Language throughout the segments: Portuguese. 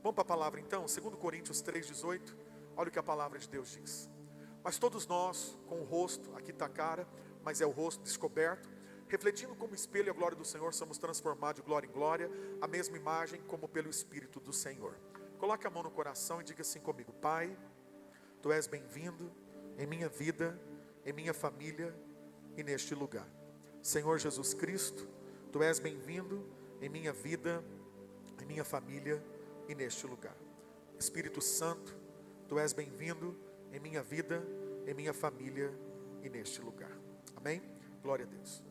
Vamos para a palavra então, 2 Coríntios 3,18. Olha o que a palavra de Deus diz. Mas todos nós, com o rosto, aqui está a cara, mas é o rosto descoberto, refletindo como espelho a glória do Senhor, somos transformados de glória em glória, a mesma imagem como pelo Espírito do Senhor. Coloque a mão no coração e diga assim comigo: Pai, Tu és bem-vindo em minha vida, em minha família e neste lugar. Senhor Jesus Cristo, Tu és bem-vindo em minha vida, em minha família e neste lugar. Espírito Santo, Tu és bem-vindo em minha vida, em minha família e neste lugar. Amém? Glória a Deus.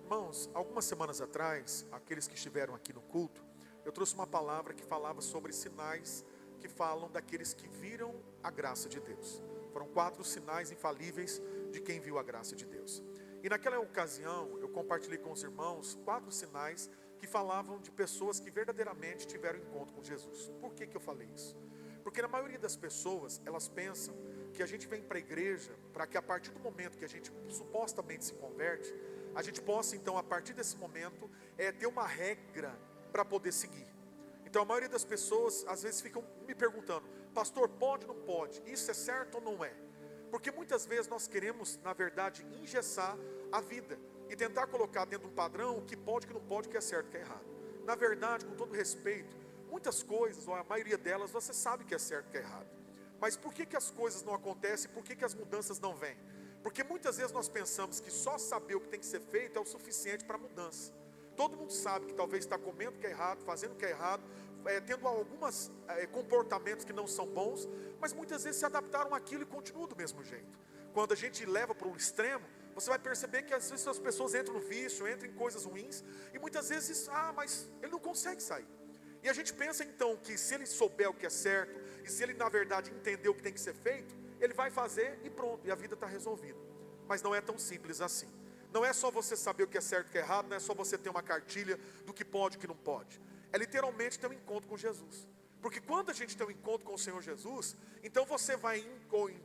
Irmãos, algumas semanas atrás, aqueles que estiveram aqui no culto, eu trouxe uma palavra que falava sobre sinais que falam daqueles que viram a graça de Deus. Foram 4 sinais infalíveis de quem viu a graça de Deus. E naquela ocasião, eu compartilhei com os irmãos 4 sinais que falavam de pessoas que verdadeiramente tiveram encontro com Jesus. Por que eu falei isso? Porque na maioria das pessoas, elas pensam que a gente vem para a igreja para que a partir do momento que a gente supostamente se converte, a gente possa então, a partir desse momento, ter uma regra para poder seguir. Então a maioria das pessoas às vezes ficam me perguntando: pastor, pode ou não pode? Isso é certo ou não é? Porque muitas vezes nós queremos, na verdade, engessar a vida e tentar colocar dentro de um padrão o que pode, o que não pode, o que é certo, o que é errado. Na verdade, com todo respeito, muitas coisas, ou a maioria delas, você sabe que é certo, que é errado. Mas por que as coisas não acontecem? Por que as mudanças não vêm? Porque muitas vezes nós pensamos que só saber o que tem que ser feito é o suficiente para a mudança. Todo mundo sabe que talvez está comendo o que é errado, fazendo o que é errado, tendo alguns comportamentos que não são bons, mas muitas vezes se adaptaram àquilo e continuam do mesmo jeito. Quando a gente leva para o extremo, você vai perceber que às vezes as pessoas entram no vício, entram em coisas ruins, e muitas vezes, mas ele não consegue sair. E a gente pensa então que se ele souber o que é certo, e se ele na verdade entender o que tem que ser feito, ele vai fazer e pronto, e a vida está resolvida. Mas não é tão simples assim. Não é só você saber o que é certo e o que é errado, não é só você ter uma cartilha do que pode e o que não pode. É literalmente ter um encontro com Jesus. Porque quando a gente tem um encontro com o Senhor Jesus, então você vai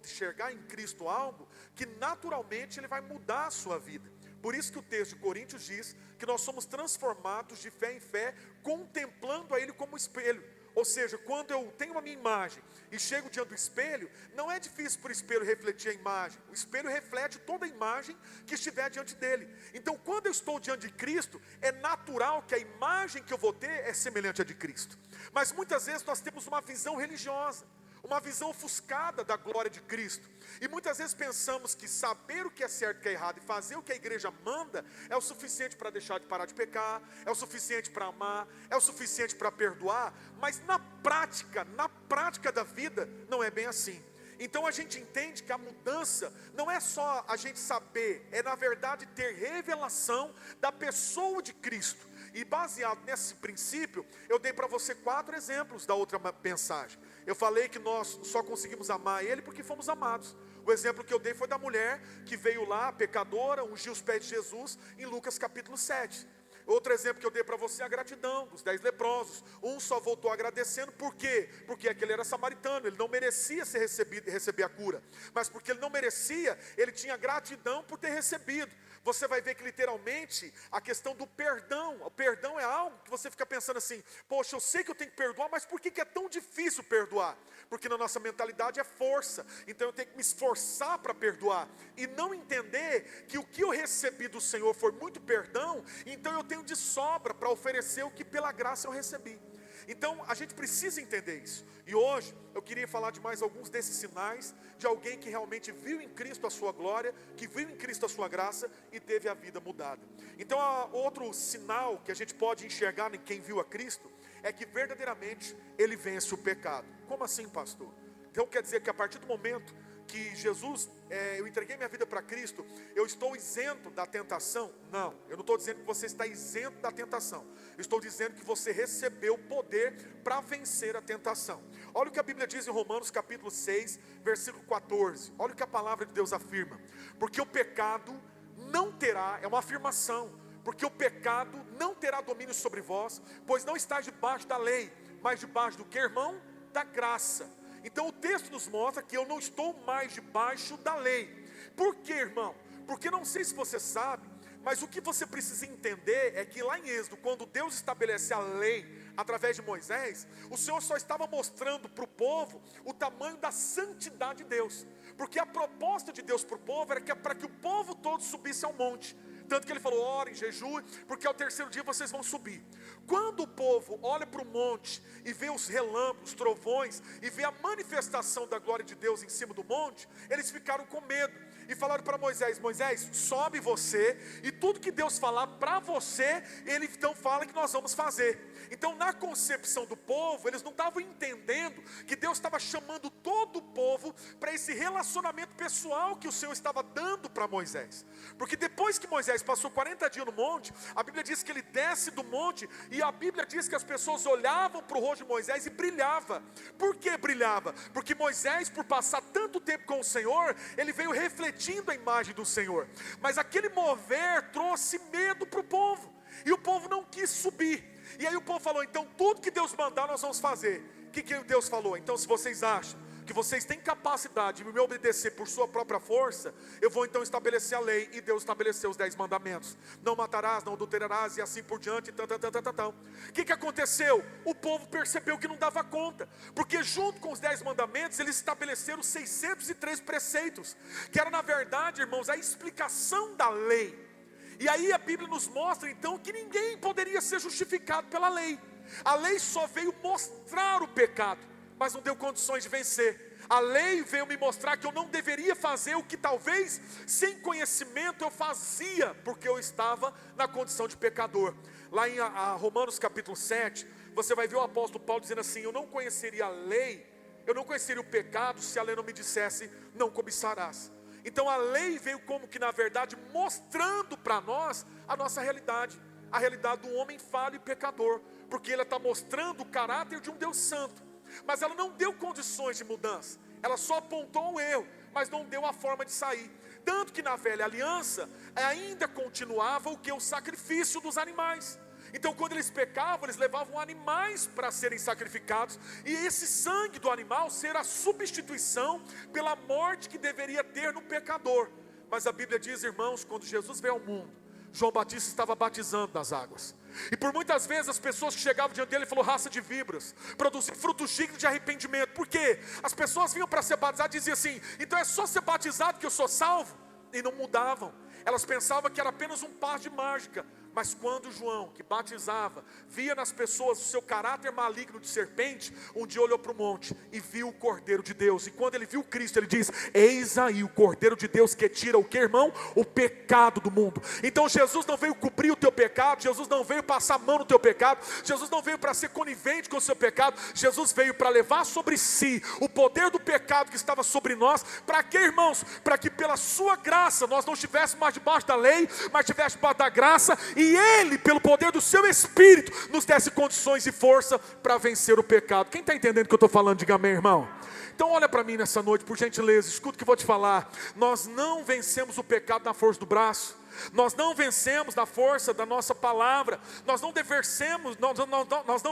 enxergar em Cristo algo que naturalmente Ele vai mudar a sua vida. Por isso que o texto de Coríntios diz que nós somos transformados de fé em fé, contemplando a Ele como espelho. Ou seja, quando eu tenho a minha imagem e chego diante do espelho, não é difícil para o espelho refletir a imagem. O espelho reflete toda a imagem que estiver diante dele. Então quando eu estou diante de Cristo, é natural que a imagem que eu vou ter é semelhante à de Cristo. Mas muitas vezes nós temos uma visão religiosa, uma visão ofuscada da glória de Cristo. E muitas vezes pensamos que saber o que é certo e o que é errado e fazer o que a igreja manda é o suficiente para deixar de parar de pecar, é o suficiente para amar, é o suficiente para perdoar. Mas na prática da vida, não é bem assim. Então a gente entende que a mudança não é só a gente saber, é na verdade ter revelação da pessoa de Cristo. E baseado nesse princípio, eu dei para você 4 exemplos da outra mensagem. Eu falei que nós só conseguimos amar Ele porque fomos amados. O exemplo que eu dei foi da mulher que veio lá, pecadora, ungiu os pés de Jesus, em Lucas capítulo 7. Outro exemplo que eu dei para você é a gratidão dos 10 leprosos. Um só voltou agradecendo, por quê? Porque aquele era samaritano, ele não merecia receber a cura. Mas porque ele não merecia, ele tinha gratidão por ter recebido. Você vai ver que literalmente a questão do perdão, o perdão é algo que você fica pensando assim: poxa, eu sei que eu tenho que perdoar, mas por que é tão difícil perdoar? Porque na nossa mentalidade é força, então eu tenho que me esforçar para perdoar, e não entender que o que eu recebi do Senhor foi muito perdão, então eu tenho de sobra para oferecer o que pela graça eu recebi. Então a gente precisa entender isso. E hoje eu queria falar de mais alguns desses sinais de alguém que realmente viu em Cristo a sua glória, que viu em Cristo a sua graça e teve a vida mudada. Então outro sinal que a gente pode enxergar em quem viu a Cristo é que verdadeiramente ele vence o pecado. Como assim, pastor? Então quer dizer que a partir do momento que Jesus, eu entreguei minha vida para Cristo, eu estou isento da tentação? Não, eu não estou dizendo que você está isento da tentação. Eu estou dizendo que você recebeu poder para vencer a tentação. Olha o que a Bíblia diz em Romanos capítulo 6, versículo 14. Olha o que a palavra de Deus afirma: porque o pecado não terá, é uma afirmação, porque o pecado não terá domínio sobre vós, pois não está debaixo da lei, mas debaixo do que, irmão? Da graça. Então o texto nos mostra que eu não estou mais debaixo da lei. Por quê, irmão? Porque não sei se você sabe, mas o que você precisa entender é que lá em Êxodo, quando Deus estabelece a lei através de Moisés, o Senhor só estava mostrando para o povo o tamanho da santidade de Deus. Porque a proposta de Deus para o povo era para que o povo todo subisse ao monte. Tanto que ele falou: orem, jejuem, porque ao terceiro dia vocês vão subir. Quando o povo olha para o monte e vê os relâmpagos, os trovões, e vê a manifestação da glória de Deus em cima do monte, eles ficaram com medo e falaram para Moisés: Moisés, sobe você, e tudo que Deus falar para você, Ele então fala que nós vamos fazer. Então, na concepção do povo, eles não estavam entendendo que Deus estava chamando todo o povo para esse relacionamento pessoal que o Senhor estava dando para Moisés. Porque depois que Moisés passou 40 dias no monte, a Bíblia diz que ele desce do monte, e a Bíblia diz que as pessoas olhavam para o rosto de Moisés e brilhava. Por que brilhava? Porque Moisés, por passar tanto tempo com o Senhor, ele veio refletindo a imagem do Senhor. Mas aquele mover trouxe medo para o povo, e o povo não quis subir. E aí o povo falou: então tudo que Deus mandar nós vamos fazer. O que Deus falou? Então, se vocês acham que vocês têm capacidade de me obedecer por sua própria força, eu vou então estabelecer a lei. E Deus estabeleceu os 10 mandamentos: não matarás, não adulterarás, e assim por diante. O que aconteceu? O povo percebeu que não dava conta, porque junto com os 10 mandamentos eles estabeleceram 603 preceitos, que era, na verdade, irmãos, a explicação da lei. E aí a Bíblia nos mostra então que ninguém poderia ser justificado pela lei. A lei só veio mostrar o pecado, mas não deu condições de vencer. A lei veio me mostrar que eu não deveria fazer o que talvez sem conhecimento eu fazia, porque eu estava na condição de pecador. Lá em Romanos capítulo 7, você vai ver o apóstolo Paulo dizendo assim: eu não conheceria a lei, eu não conheceria o pecado se a lei não me dissesse: não cobiçarás. Então a lei veio como que, na verdade, mostrando para nós a nossa realidade, a realidade do homem falho e pecador, porque ela está mostrando o caráter de um Deus santo. Mas ela não deu condições de mudança, ela só apontou o erro, mas não deu a forma de sair. Tanto que na velha aliança ainda continuava o que? O sacrifício dos animais. Então quando eles pecavam, eles levavam animais para serem sacrificados, e esse sangue do animal ser a substituição pela morte que deveria ter no pecador. Mas a Bíblia diz, irmãos, quando Jesus veio ao mundo, João Batista estava batizando nas águas. E por muitas vezes as pessoas que chegavam diante dele falaram: raça de víboras, produzir frutos dignos de arrependimento. Por quê? As pessoas vinham para ser batizadas e diziam assim: então é só ser batizado que eu sou salvo? E não mudavam. Elas pensavam que era apenas um passe de mágica. Mas quando João, que batizava, via nas pessoas o seu caráter maligno de serpente, um dia olhou para o monte e viu o Cordeiro de Deus. E quando ele viu Cristo, ele diz: eis aí o Cordeiro de Deus que tira o que, irmão? O pecado do mundo. Então Jesus não veio cobrir o teu pecado, Jesus não veio passar a mão no teu pecado, Jesus não veio para ser conivente com o seu pecado, Jesus veio para levar sobre si o poder do pecado que estava sobre nós. Para quê, irmãos? Para que pela sua graça nós não estivéssemos mais debaixo da lei, mas estivéssemos debaixo da graça, e Ele, pelo poder do seu Espírito, nos desse condições e força para vencer o pecado. Quem está entendendo o que eu estou falando? Diga amém, irmão. Então olha para mim nessa noite, por gentileza, escuta o que eu vou te falar. Nós não vencemos o pecado na força do braço, nós não vencemos na força da nossa palavra, nós não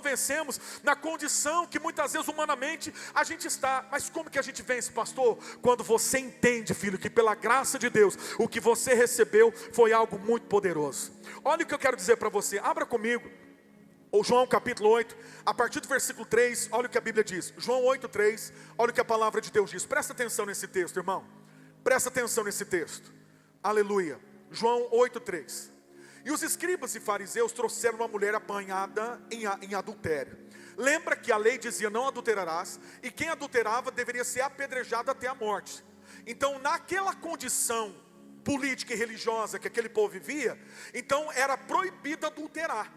vencemos na condição que muitas vezes humanamente a gente está. Mas como que a gente vence, pastor? Quando você entende, filho, que pela graça de Deus, o que você recebeu foi algo muito poderoso. Olha o que eu quero dizer para você, abra comigo ou João capítulo 8, a partir do versículo 3, olha o que a Bíblia diz. João 8:3, olha o que a palavra de Deus diz. Presta atenção nesse texto, irmão. Presta atenção nesse texto. Aleluia. João 8:3. E os escribas e fariseus trouxeram uma mulher apanhada em adultério. Lembra que a lei dizia: não adulterarás, e quem adulterava deveria ser apedrejado até a morte. Então naquela condição política e religiosa que aquele povo vivia, então era proibido adulterar.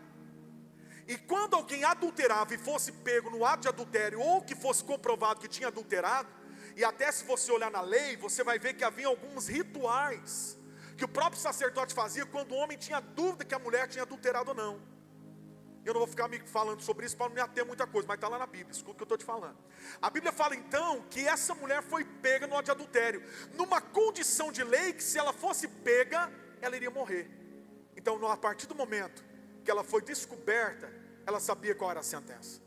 E quando alguém adulterava e fosse pego no ato de adultério, ou que fosse comprovado que tinha adulterado, e até se você olhar na lei, você vai ver que havia alguns rituais que o próprio sacerdote fazia quando o homem tinha dúvida que a mulher tinha adulterado ou não. Eu não vou ficar me falando sobre isso para não me ater muita coisa, mas está lá na Bíblia, escuta o que eu estou te falando. A Bíblia fala então que essa mulher foi pega no ato de adultério, numa condição de lei que se ela fosse pega, ela iria morrer. Então a partir do momento que ela foi descoberta, ela sabia qual era a sentença.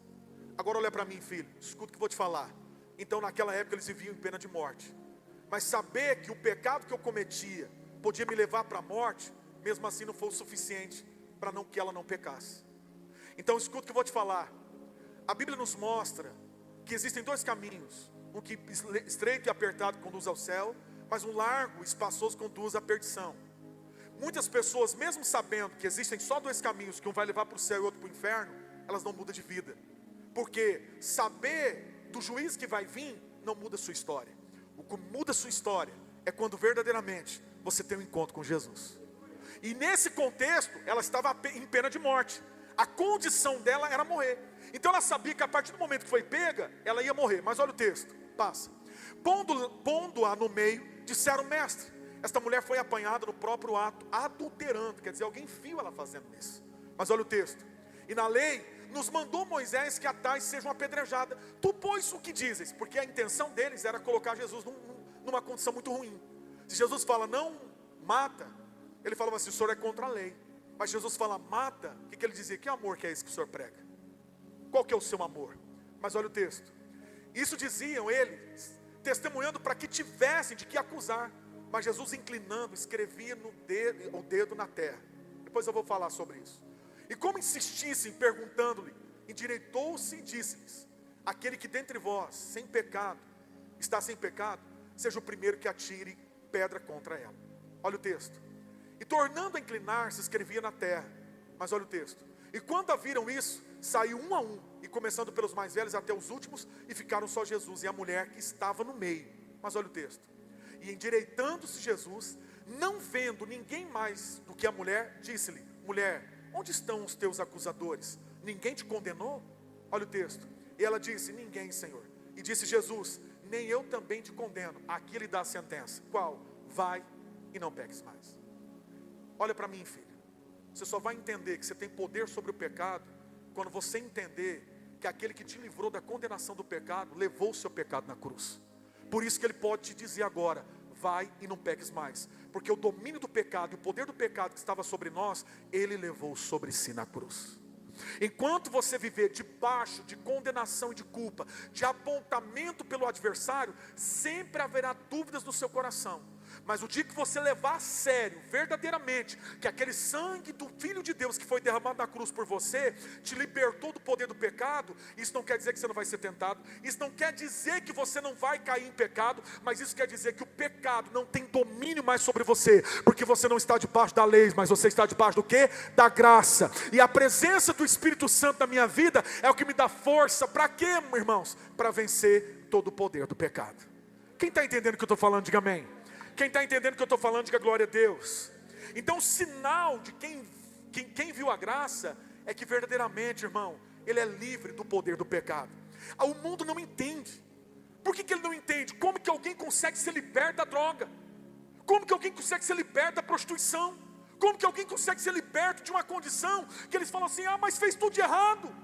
Agora olha para mim, filho, escuta o que eu vou te falar. Então naquela época eles viviam em pena de morte, mas saber que o pecado que eu cometia podia me levar para a morte, mesmo assim não foi o suficiente para que ela não pecasse. Então escuta o que eu vou te falar. A Bíblia nos mostra que existem dois caminhos. Um que estreito e apertado conduz ao céu, mas um largo e espaçoso conduz à perdição. Muitas pessoas, mesmo sabendo que existem só dois caminhos, que um vai levar para o céu e outro para o inferno, elas não mudam de vida. Porque saber do juízo que vai vir não muda a sua história. O que muda a sua história é quando verdadeiramente você tem um encontro com Jesus. E nesse contexto, ela estava em pena de morte. A condição dela era morrer. Então ela sabia que a partir do momento que foi pega, ela ia morrer. Mas olha o texto, passa. Pondo-a no meio, disseram: mestre, esta mulher foi apanhada no próprio ato, adulterando. Quer dizer, alguém viu ela fazendo isso. Mas olha o texto. E na lei, nos mandou Moisés que a tais sejam apedrejadas. Tu, pois, o que dizes? Porque a intenção deles era colocar Jesus numa condição muito ruim. Se Jesus fala, não mata, ele falava assim, o senhor é contra a lei. Mas Jesus fala, mata, o que ele dizia? Que amor que é esse que o senhor prega? Qual que é o seu amor? Mas olha o texto. Isso diziam eles, testemunhando para que tivessem de que acusar. Mas Jesus, inclinando, escrevia o dedo na terra. Depois eu vou falar sobre isso. E como insistissem, perguntando-lhe, endireitou-se e disse-lhes: aquele que dentre vós, sem pecado, está sem pecado, seja o primeiro que atire pedra contra ela. Olha o texto. E tornando a inclinar-se, escrevia na terra. Mas olha o texto. E quando a viram isso, saiu um a um, e começando pelos mais velhos até os últimos, e ficaram só Jesus e a mulher que estava no meio. Mas olha o texto. E endireitando-se Jesus, não vendo ninguém mais do que a mulher, disse-lhe: mulher, onde estão os teus acusadores? Ninguém te condenou? Olha o texto. E ela disse: ninguém, Senhor. E disse Jesus: nem eu também te condeno. Aqui ele dá a sentença. Qual? Vai e não peques mais. Olha para mim, filho. Você só vai entender que você tem poder sobre o pecado quando você entender que aquele que te livrou da condenação do pecado levou o seu pecado na cruz. Por isso que ele pode te dizer agora: vai e não peques mais. Porque o domínio do pecado e o poder do pecado que estava sobre nós, ele levou sobre si na cruz. Enquanto você viver debaixo de condenação e de culpa, de apontamento pelo adversário, sempre haverá dúvidas no seu coração. Mas o dia que você levar a sério, verdadeiramente, que aquele sangue do Filho de Deus que foi derramado na cruz por você, te libertou do poder do pecado, isso não quer dizer que você não vai ser tentado, isso não quer dizer que você não vai cair em pecado, mas isso quer dizer que o pecado não tem domínio mais sobre você, porque você não está debaixo da lei, mas você está debaixo do quê? Da graça. E a presença do Espírito Santo na minha vida é o que me dá força. Para quê, irmãos? Para vencer todo o poder do pecado. Quem está entendendo o que eu estou falando, diga amém. Quem está entendendo o que eu estou falando, diga glória a Deus. Então o sinal de quem viu a graça é que verdadeiramente, irmão, ele é livre do poder do pecado. O mundo não entende. Por que ele não entende? Como que alguém consegue ser liberto da droga? Como que alguém consegue ser liberto da prostituição? Como que alguém consegue ser liberto de uma condição que eles falam assim: mas fez tudo de errado.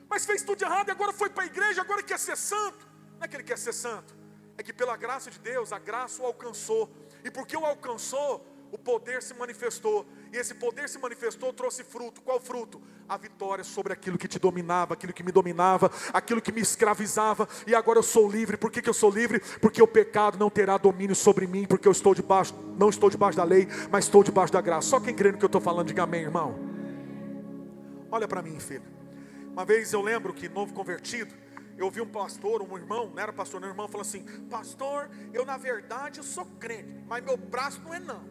Mas fez tudo de errado e agora foi para a igreja, agora quer ser santo. Não é que ele quer ser santo. É que pela graça de Deus, a graça o alcançou. E porque o alcançou, o poder se manifestou. E esse poder se manifestou, trouxe fruto. Qual fruto? A vitória sobre aquilo que te dominava, aquilo que me dominava, aquilo que me escravizava. E agora eu sou livre. Por que eu sou livre? Porque o pecado não terá domínio sobre mim. Porque eu estou debaixo, não estou debaixo da lei, mas estou debaixo da graça. Só quem crê no que eu estou falando, diga amém, irmão. Olha para mim, filho. Uma vez eu lembro que, novo convertido, eu ouvi um pastor, um irmão, não era pastor, não, um irmão, falou assim: pastor, eu na verdade eu sou crente, mas meu braço não é não.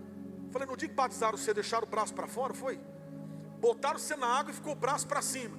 Eu falei: no dia que batizaram você, deixaram o braço para fora, foi? Botaram você na água e ficou o braço para cima,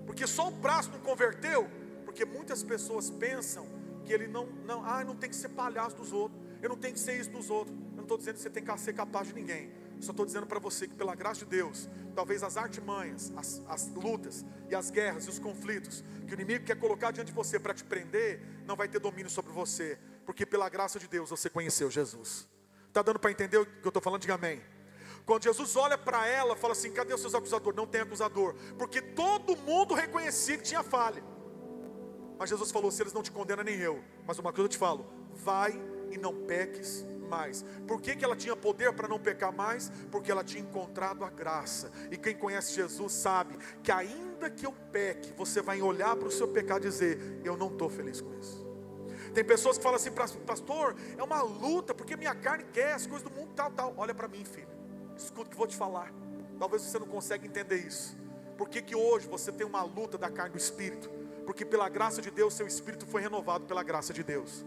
porque só o braço não converteu, porque muitas pessoas pensam que ele não tem que ser palhaço dos outros, eu não tenho que ser isso dos outros. Eu não estou dizendo que você tem que ser capaz de ninguém. Eu só estou dizendo para você que pela graça de Deus, talvez as artimanhas, as lutas e as guerras e os conflitos que o inimigo quer colocar diante de você para te prender, não vai ter domínio sobre você, porque pela graça de Deus você conheceu Jesus. Está dando para entender o que eu estou falando? Diga amém. Quando Jesus olha para ela, fala assim: cadê os seus acusadores? Não tem acusador, porque todo mundo reconhecia que tinha falha. Mas Jesus falou: se eles não te condenam, nem eu. Mas uma coisa eu te falo: vai e não peques mais. Por que ela tinha poder para não pecar mais? Porque ela tinha encontrado a graça. E quem conhece Jesus sabe que ainda que eu peque, você vai olhar para o seu pecado e dizer: eu não estou feliz com isso. Tem pessoas que falam assim: pastor, é uma luta, porque minha carne quer as coisas do mundo, tal. Olha para mim, filho, escuta o que eu vou te falar. Talvez você não consiga entender isso, Por que que hoje você tem uma luta da carne e do espírito? Porque pela graça de Deus, seu espírito foi renovado pela graça de Deus.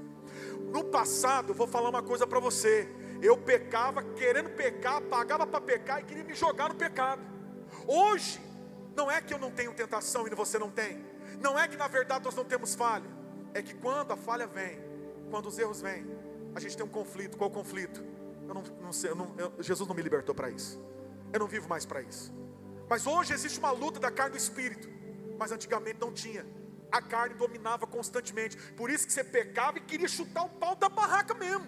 No passado, eu vou falar uma coisa para você. Eu pecava, querendo pecar, pagava para pecar e queria me jogar no pecado. Hoje, não é que eu não tenho tentação e você não tem. Não é que na verdade nós não temos falha. É que quando a falha vem, quando os erros vêm, a gente tem um conflito. Qual conflito? Eu não sei, Jesus não me libertou para isso. Eu não vivo mais para isso. Mas hoje existe uma luta da carne e do espírito. Mas antigamente não tinha. A carne dominava constantemente. Por isso que você pecava e queria chutar o pau da barraca mesmo.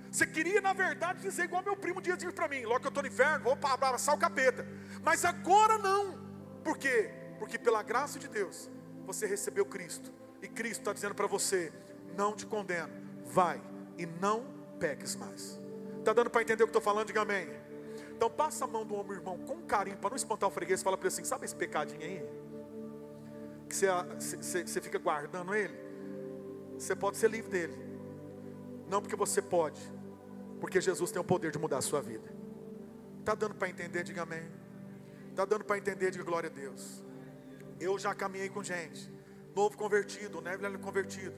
Você queria, na verdade, dizer igual meu primo dia diz para mim: logo que eu estou no inferno, vou abraçar o capeta. Mas agora não. Por quê? Porque pela graça de Deus, você recebeu Cristo. E Cristo está dizendo para você: não te condeno, vai e não peques mais. Está dando para entender o que estou falando? Diga amém. Então passa a mão do ombro, irmão, com carinho, para não espantar o freguês. Fala para ele assim: sabe esse pecadinho aí? Que você fica guardando ele? Você pode ser livre dele. Não porque você pode, porque Jesus tem o poder de mudar a sua vida. Está dando para entender? Diga amém. Está dando para entender? Diga glória a Deus. Eu já caminhei com gente, novo convertido, né, velho convertido,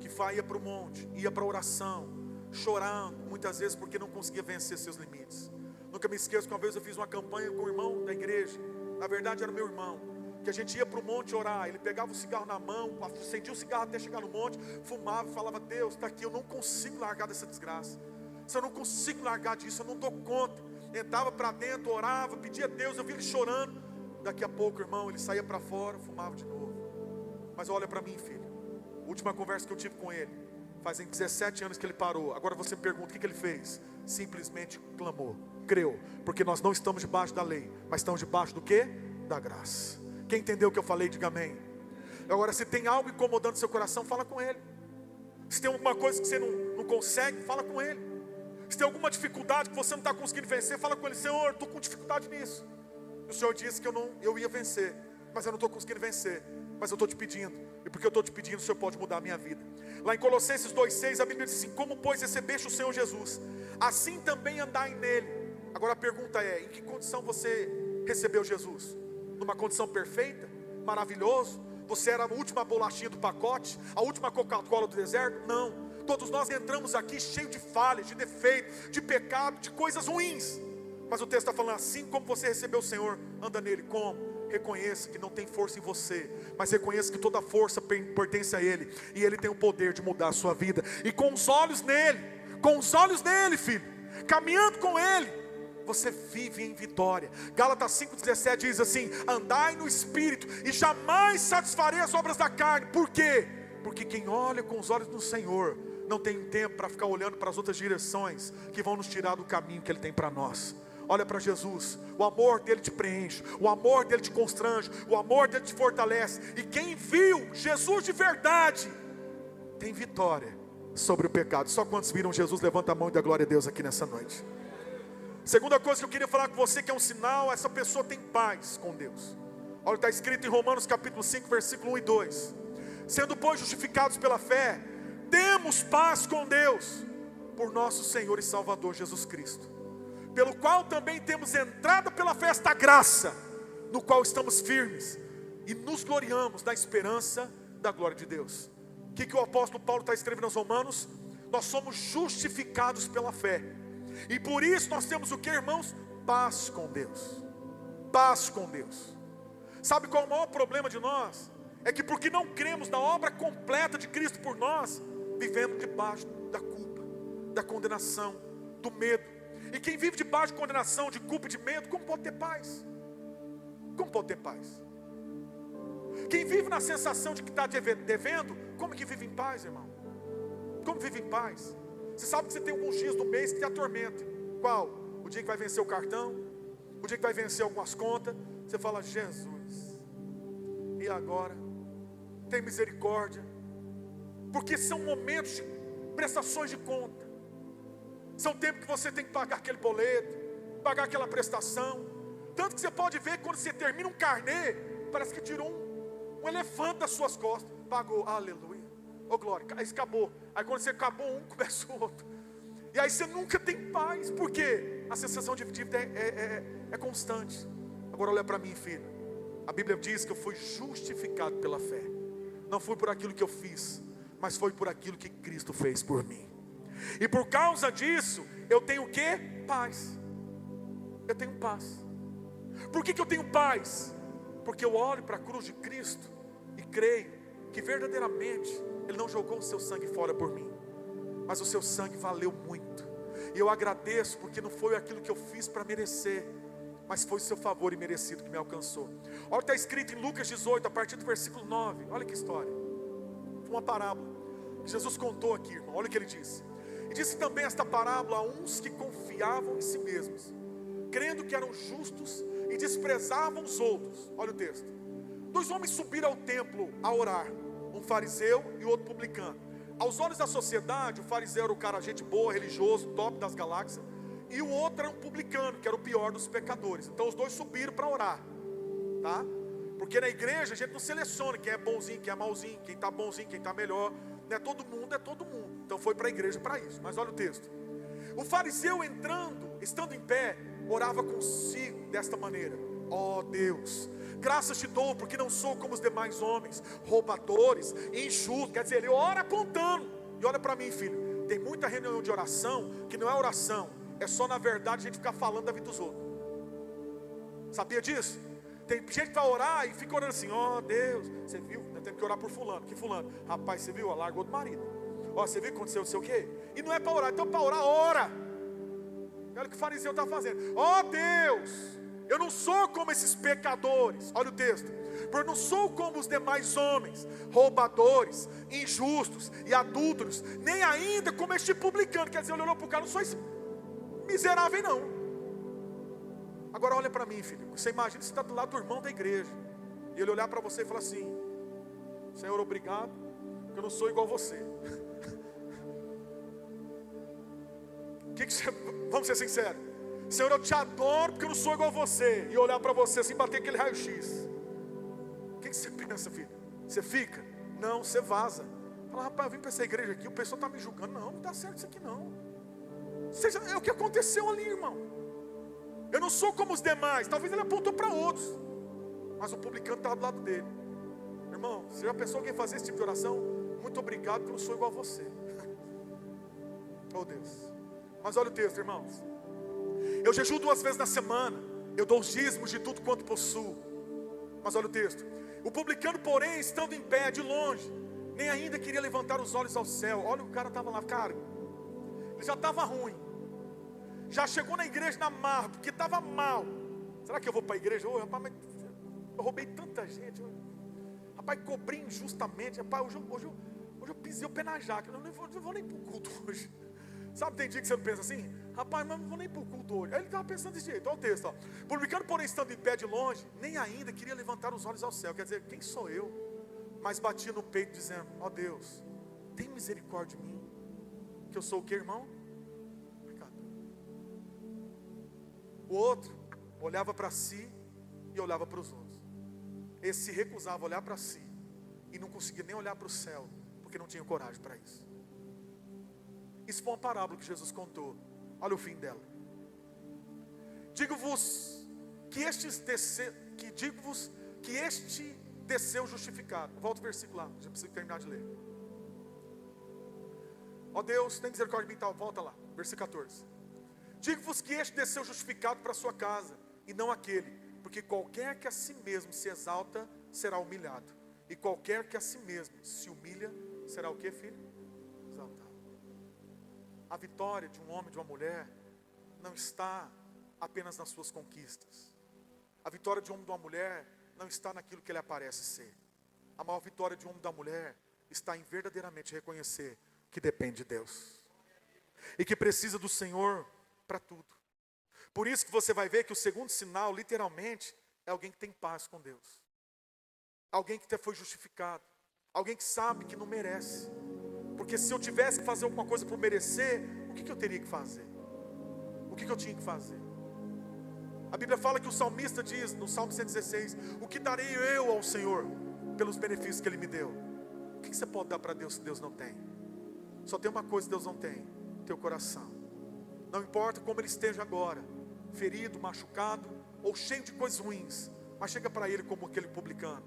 que ia para o monte, ia para a oração, chorando, muitas vezes porque não conseguia vencer seus limites. Nunca me esqueço que uma vez eu fiz uma campanha com um irmão da igreja, na verdade era meu irmão, que a gente ia para o monte orar. Ele pegava o cigarro na mão, acendia o cigarro até chegar no monte, fumava e falava: Deus, está aqui, eu não consigo largar dessa desgraça, se eu não consigo largar disso, eu não dou conta. Entrava para dentro, orava, pedia a Deus, eu via ele chorando. Daqui a pouco, irmão, ele saía para fora, fumava de novo. Mas olha para mim, filho, a última conversa que eu tive com ele, fazem 17 anos que ele parou. Agora você me pergunta: o que ele fez? Simplesmente clamou, creu, porque nós não estamos debaixo da lei, mas estamos debaixo do quê? Da graça. Quem entendeu o que eu falei, diga amém. Agora, se tem algo incomodando seu coração, fala com ele. Se tem alguma coisa que você não consegue, fala com ele. Se tem alguma dificuldade que você não está conseguindo vencer, fala com ele: Senhor, estou com dificuldade nisso. O Senhor disse que eu ia vencer, mas eu não estou conseguindo vencer. Mas eu estou te pedindo, e porque eu estou te pedindo, o Senhor pode mudar a minha vida. Lá em Colossenses 2,6, a Bíblia diz assim: como pois recebeste o Senhor Jesus, assim também andai nele. Agora a pergunta é: em que condição você recebeu Jesus? Numa condição perfeita? Maravilhoso? Você era a última bolachinha do pacote? A última Coca-Cola do deserto? Não. Todos nós entramos aqui cheio de falhas, de defeitos, de pecado, de coisas ruins. Mas o texto está falando: assim como você recebeu o Senhor, anda nele. Como? Reconheça que não tem força em você, mas reconheça que toda força pertence a Ele, e Ele tem o poder de mudar a sua vida. E com os olhos nele, filho, caminhando com Ele, você vive em vitória. Gálatas 5,17 diz assim: andai no Espírito, e jamais satisfarei as obras da carne. Por quê? Porque quem olha com os olhos do Senhor não tem tempo para ficar olhando para as outras direções que vão nos tirar do caminho que Ele tem para nós. Olha para Jesus, o amor dele te preenche, o amor dele te constrange, o amor dele te fortalece. E quem viu Jesus de verdade tem vitória sobre o pecado. Só quantos viram Jesus? Levanta a mão e dá glória a Deus aqui nessa noite. Segunda coisa que eu queria falar com você, que é um sinal: essa pessoa tem paz com Deus. Olha, está escrito em Romanos capítulo 5, versículo 1 e 2: sendo pois justificados pela fé, temos paz com Deus, por nosso Senhor e Salvador Jesus Cristo, pelo qual também temos entrada pela fé esta graça, no qual estamos firmes e nos gloriamos na esperança da glória de Deus. O que o apóstolo Paulo está escrevendo aos Romanos? Nós somos justificados pela fé, e por isso nós temos o que, irmãos? Paz com Deus. Paz com Deus. Sabe qual é o maior problema de nós? É que porque não cremos na obra completa de Cristo por nós, vivemos debaixo da culpa, da condenação, do medo. E quem vive debaixo de condenação, de culpa e de medo, como pode ter paz? Como pode ter paz? Quem vive na sensação de que está devendo, como que vive em paz, irmão? Como vive em paz? Você sabe que você tem alguns dias do mês que te atormenta. Qual? O dia que vai vencer o cartão, o dia que vai vencer algumas contas. Você fala: Jesus, e agora? Tem misericórdia. Porque são momentos de prestações de conta. São tempos que você tem que pagar aquele boleto, pagar aquela prestação. Tanto que você pode ver que quando você termina um carnê, parece que tirou um elefante das suas costas. Pagou, aleluia, oh glória, aí acabou. Aí quando você acabou um, começa o outro. E aí você nunca tem paz, porque a sensação de dívida é constante. Agora olha para mim, filho, A Bíblia diz que eu fui justificado pela fé. Não foi por aquilo que eu fiz, mas foi por aquilo que Cristo fez por mim. E por causa disso, eu tenho o quê? Paz. Eu tenho paz. Por que eu tenho paz? Porque eu olho para a cruz de Cristo e creio que verdadeiramente Ele não jogou o seu sangue fora por mim, mas o seu sangue valeu muito. E eu agradeço porque não foi aquilo que eu fiz para merecer, mas foi o seu favor imerecido que me alcançou. Olha o que está escrito em Lucas 18, a partir do versículo 9. Olha que história. Uma parábola que Jesus contou aqui, irmão. Olha o que ele disse. E disse também esta parábola a uns que confiavam em si mesmos, crendo que eram justos, e desprezavam os outros. Olha o texto. 2 homens subiram ao templo a orar, um fariseu e outro publicano. Aos olhos da sociedade, o fariseu era o cara gente boa, religioso, top das galáxias, e o outro era um publicano, que era o pior dos pecadores. Então os dois subiram para orar, tá? Porque na igreja a gente não seleciona quem é bonzinho, quem é malzinho, quem está bonzinho, quem está melhor. Não é todo mundo, é todo mundo. Então foi para a igreja para isso. Mas olha o texto. O fariseu estando em pé, orava consigo desta maneira: ó Deus, graças te dou, porque não sou como os demais homens, roubadores, injustos. Quer dizer, ele ora apontando. E olha para mim, filho, tem muita reunião de oração que não é oração, é só na verdade a gente ficar falando da vida dos outros. Sabia disso? Tem gente que vai orar e fica orando assim: ó Deus, você viu? Eu tenho que orar por fulano. Que fulano? Rapaz, você viu? Largou do marido. Ó, você viu que aconteceu não sei o quê? E não é para orar. Então para orar, ora. Olha o que o fariseu está fazendo. Ó Deus, eu não sou como esses pecadores. Olha o texto. Porque eu não sou como os demais homens, roubadores, injustos e adúlteros, nem ainda como este publicano. Quer dizer, ele olhou para o cara: não sou esse miserável não. Agora olha para mim, filho. Você imagina você está do lado do irmão da igreja, e ele olhar para você e falar assim: Senhor, obrigado, porque eu não sou igual a você. Vamos ser sinceros. Senhor, eu te adoro porque eu não sou igual a você. E olhar para você assim, bater aquele raio-x. O que você pensa, filho? Você fica? Não, você vaza. Fala: rapaz, eu vim para essa igreja aqui, o pessoal está me julgando. Não, não dá certo isso aqui não. É o que aconteceu ali, irmão. Eu não sou como os demais. Talvez ele apontou para outros, mas o publicano estava do lado dele. Irmão, você já pensou alguém fazer esse tipo de oração? Muito obrigado, porque eu não sou igual a você. Oh Deus. Mas olha o texto, irmãos. Eu jejuo 2 vezes na semana, eu dou os dízimos de tudo quanto possuo. Mas olha o texto. O publicano, porém, estando em pé de longe, nem ainda queria levantar os olhos ao céu. Olha, o cara estava lá, cara, ele já estava ruim, já chegou na igreja na marra, porque estava mal. Será que eu vou para a igreja? Oh, rapaz, mas eu roubei tanta gente. Rapaz, cobri injustamente. Rapaz, hoje eu pisei o pé na jaca. Eu não vou nem para o culto hoje. Sabe, tem dia que você não pensa assim: rapaz, mas não vou nem para o culto hoje. Aí ele estava pensando desse jeito. Olha o texto, ó. Publicano, porém, estando em pé de longe, nem ainda queria levantar os olhos ao céu. Quer dizer, quem sou eu? Mas batia no peito dizendo: ó Deus, tem misericórdia de mim, que eu sou o que, irmão? Pecador. O outro olhava para si e olhava para os outros. Esse se recusava a olhar para si e não conseguia nem olhar para o céu, porque não tinha coragem para isso. Isso foi uma parábola que Jesus contou. Olha o fim dela. Digo-vos que este desceu justificado. Volta o versículo lá, já preciso terminar de ler. Ó Deus, tem misericórdia de mim, tal. Volta lá, versículo 14. Digo-vos que este desceu justificado para a sua casa, e não aquele, porque qualquer que a si mesmo se exalta, será humilhado, e qualquer que a si mesmo se humilha, será o que, filho? Exaltado. A vitória de um homem, de uma mulher, não está apenas nas suas conquistas. A vitória de um homem e de uma mulher não está naquilo que ele aparece ser. A maior vitória de um homem e da mulher está em verdadeiramente reconhecer que depende de Deus e que precisa do Senhor para tudo. Por isso que você vai ver que o segundo sinal, literalmente, é alguém que tem paz com Deus. Alguém que foi justificado. Alguém que sabe que não merece. Porque se eu tivesse que fazer alguma coisa por merecer, o que eu teria que fazer? O que eu tinha que fazer? A Bíblia fala que o salmista diz, no Salmo 116, o que darei eu ao Senhor pelos benefícios que Ele me deu? O que você pode dar para Deus se Deus não tem? Só tem uma coisa que Deus não tem: teu coração. Não importa como ele esteja agora, ferido, machucado ou cheio de coisas ruins, Mas chega para ele como aquele publicano,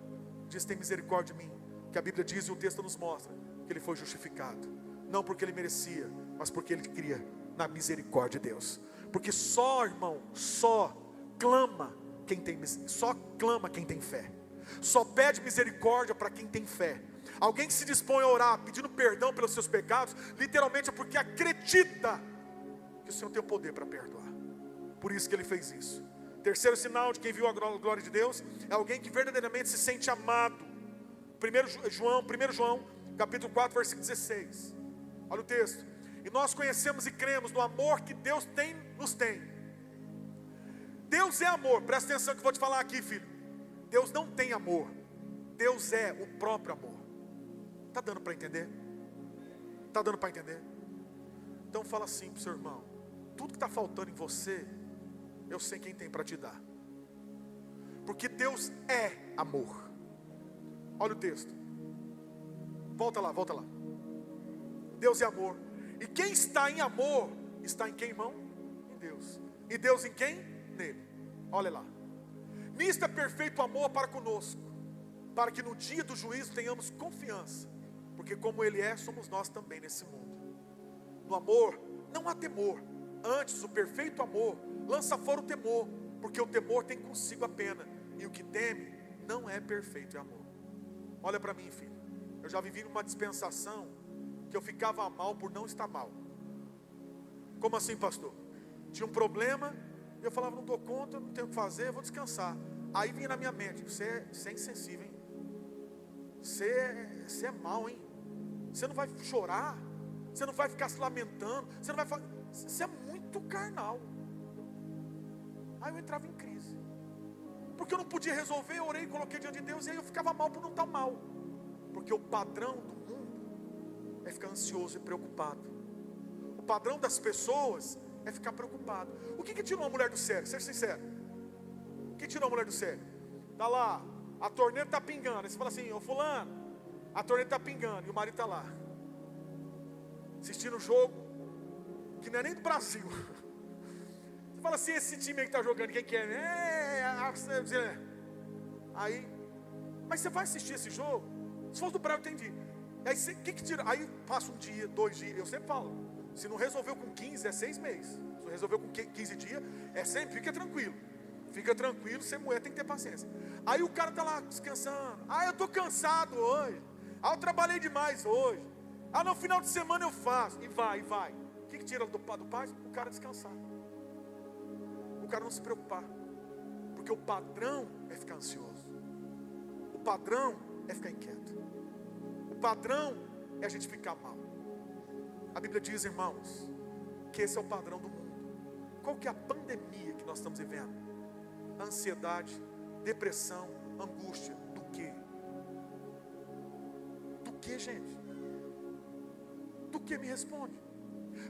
diz: tem misericórdia de mim. Que a Bíblia diz e o texto nos mostra que ele foi justificado, não porque ele merecia, mas porque ele cria na misericórdia de Deus. Porque só, irmão, só clama quem tem fé. Só pede misericórdia para quem tem fé. Alguém que se dispõe a orar pedindo perdão pelos seus pecados, literalmente é porque acredita que o Senhor tem o poder para perdoar. Por isso que ele fez isso. Terceiro sinal de quem viu a glória de Deus é alguém que verdadeiramente se sente amado. 1 João, capítulo 4, versículo 16. Olha o texto. E nós conhecemos e cremos no amor que Deus nos tem. Deus é amor. Presta atenção que eu vou te falar aqui, filho. Deus não tem amor. Deus é o próprio amor. Está dando para entender? Está dando para entender? Então fala assim para o seu irmão: tudo que está faltando em você, eu sei quem tem para te dar. Porque Deus é amor. Olha o texto. Volta lá. Deus é amor. E quem está em amor, está em quem, irmão? Em Deus. E Deus em quem? Nele. Olha lá. Nisto é perfeito amor para conosco, para que no dia do juízo tenhamos confiança. Porque como Ele é, somos nós também nesse mundo. No amor não há temor. Antes, o perfeito amor lança fora o temor, porque o temor tem consigo a pena, e o que teme não é perfeito em amor. Olha para mim, filho. Eu já vivi numa dispensação que eu ficava mal por não estar mal. Como assim, pastor? Tinha um problema e eu falava: não dou conta, não tenho o que fazer, vou descansar. Aí vinha na minha mente: você é insensível, hein? Você é mal, hein? Você não vai chorar, você não vai ficar se lamentando, você não vai você é muito carnal. Aí eu entrava em crise, porque eu não podia resolver. Eu orei, coloquei diante de Deus, e aí eu ficava mal por não estar mal. Porque o padrão do mundo é ficar ansioso e preocupado. O padrão das pessoas é ficar preocupado. O que tirou uma mulher do sério? Seja sincero. O que tirou a mulher do sério? Está lá, a torneira está pingando. Aí você fala assim: ô fulano, a torneira está pingando, e o marido está lá assistindo o jogo, que não é nem do Brasil. Você fala assim: esse time aí que está jogando, quem que é? Aí, mas você vai assistir esse jogo? Se fosse do Brasil, eu entendi. Aí você, que tira? Aí passa um dia, 2 dias. Eu sempre falo: se não resolveu com 15, é 6 meses. Se não resolveu com 15 dias, é sempre. Fica tranquilo. Fica tranquilo, você mulher tem que ter paciência. Aí o cara está lá descansando: ah, eu estou cansado hoje. Ah, eu trabalhei demais hoje. Ah, no final de semana eu faço. E vai. O que tira do pai? O cara descansar. O cara não se preocupar. Porque o padrão é ficar ansioso. O padrão é ficar inquieto. O padrão é a gente ficar mal. A Bíblia diz, irmãos, que esse é o padrão do mundo. Qual que é a pandemia que nós estamos vivendo? Ansiedade, depressão, angústia. Do quê? Do que, gente? Do que? Me responde.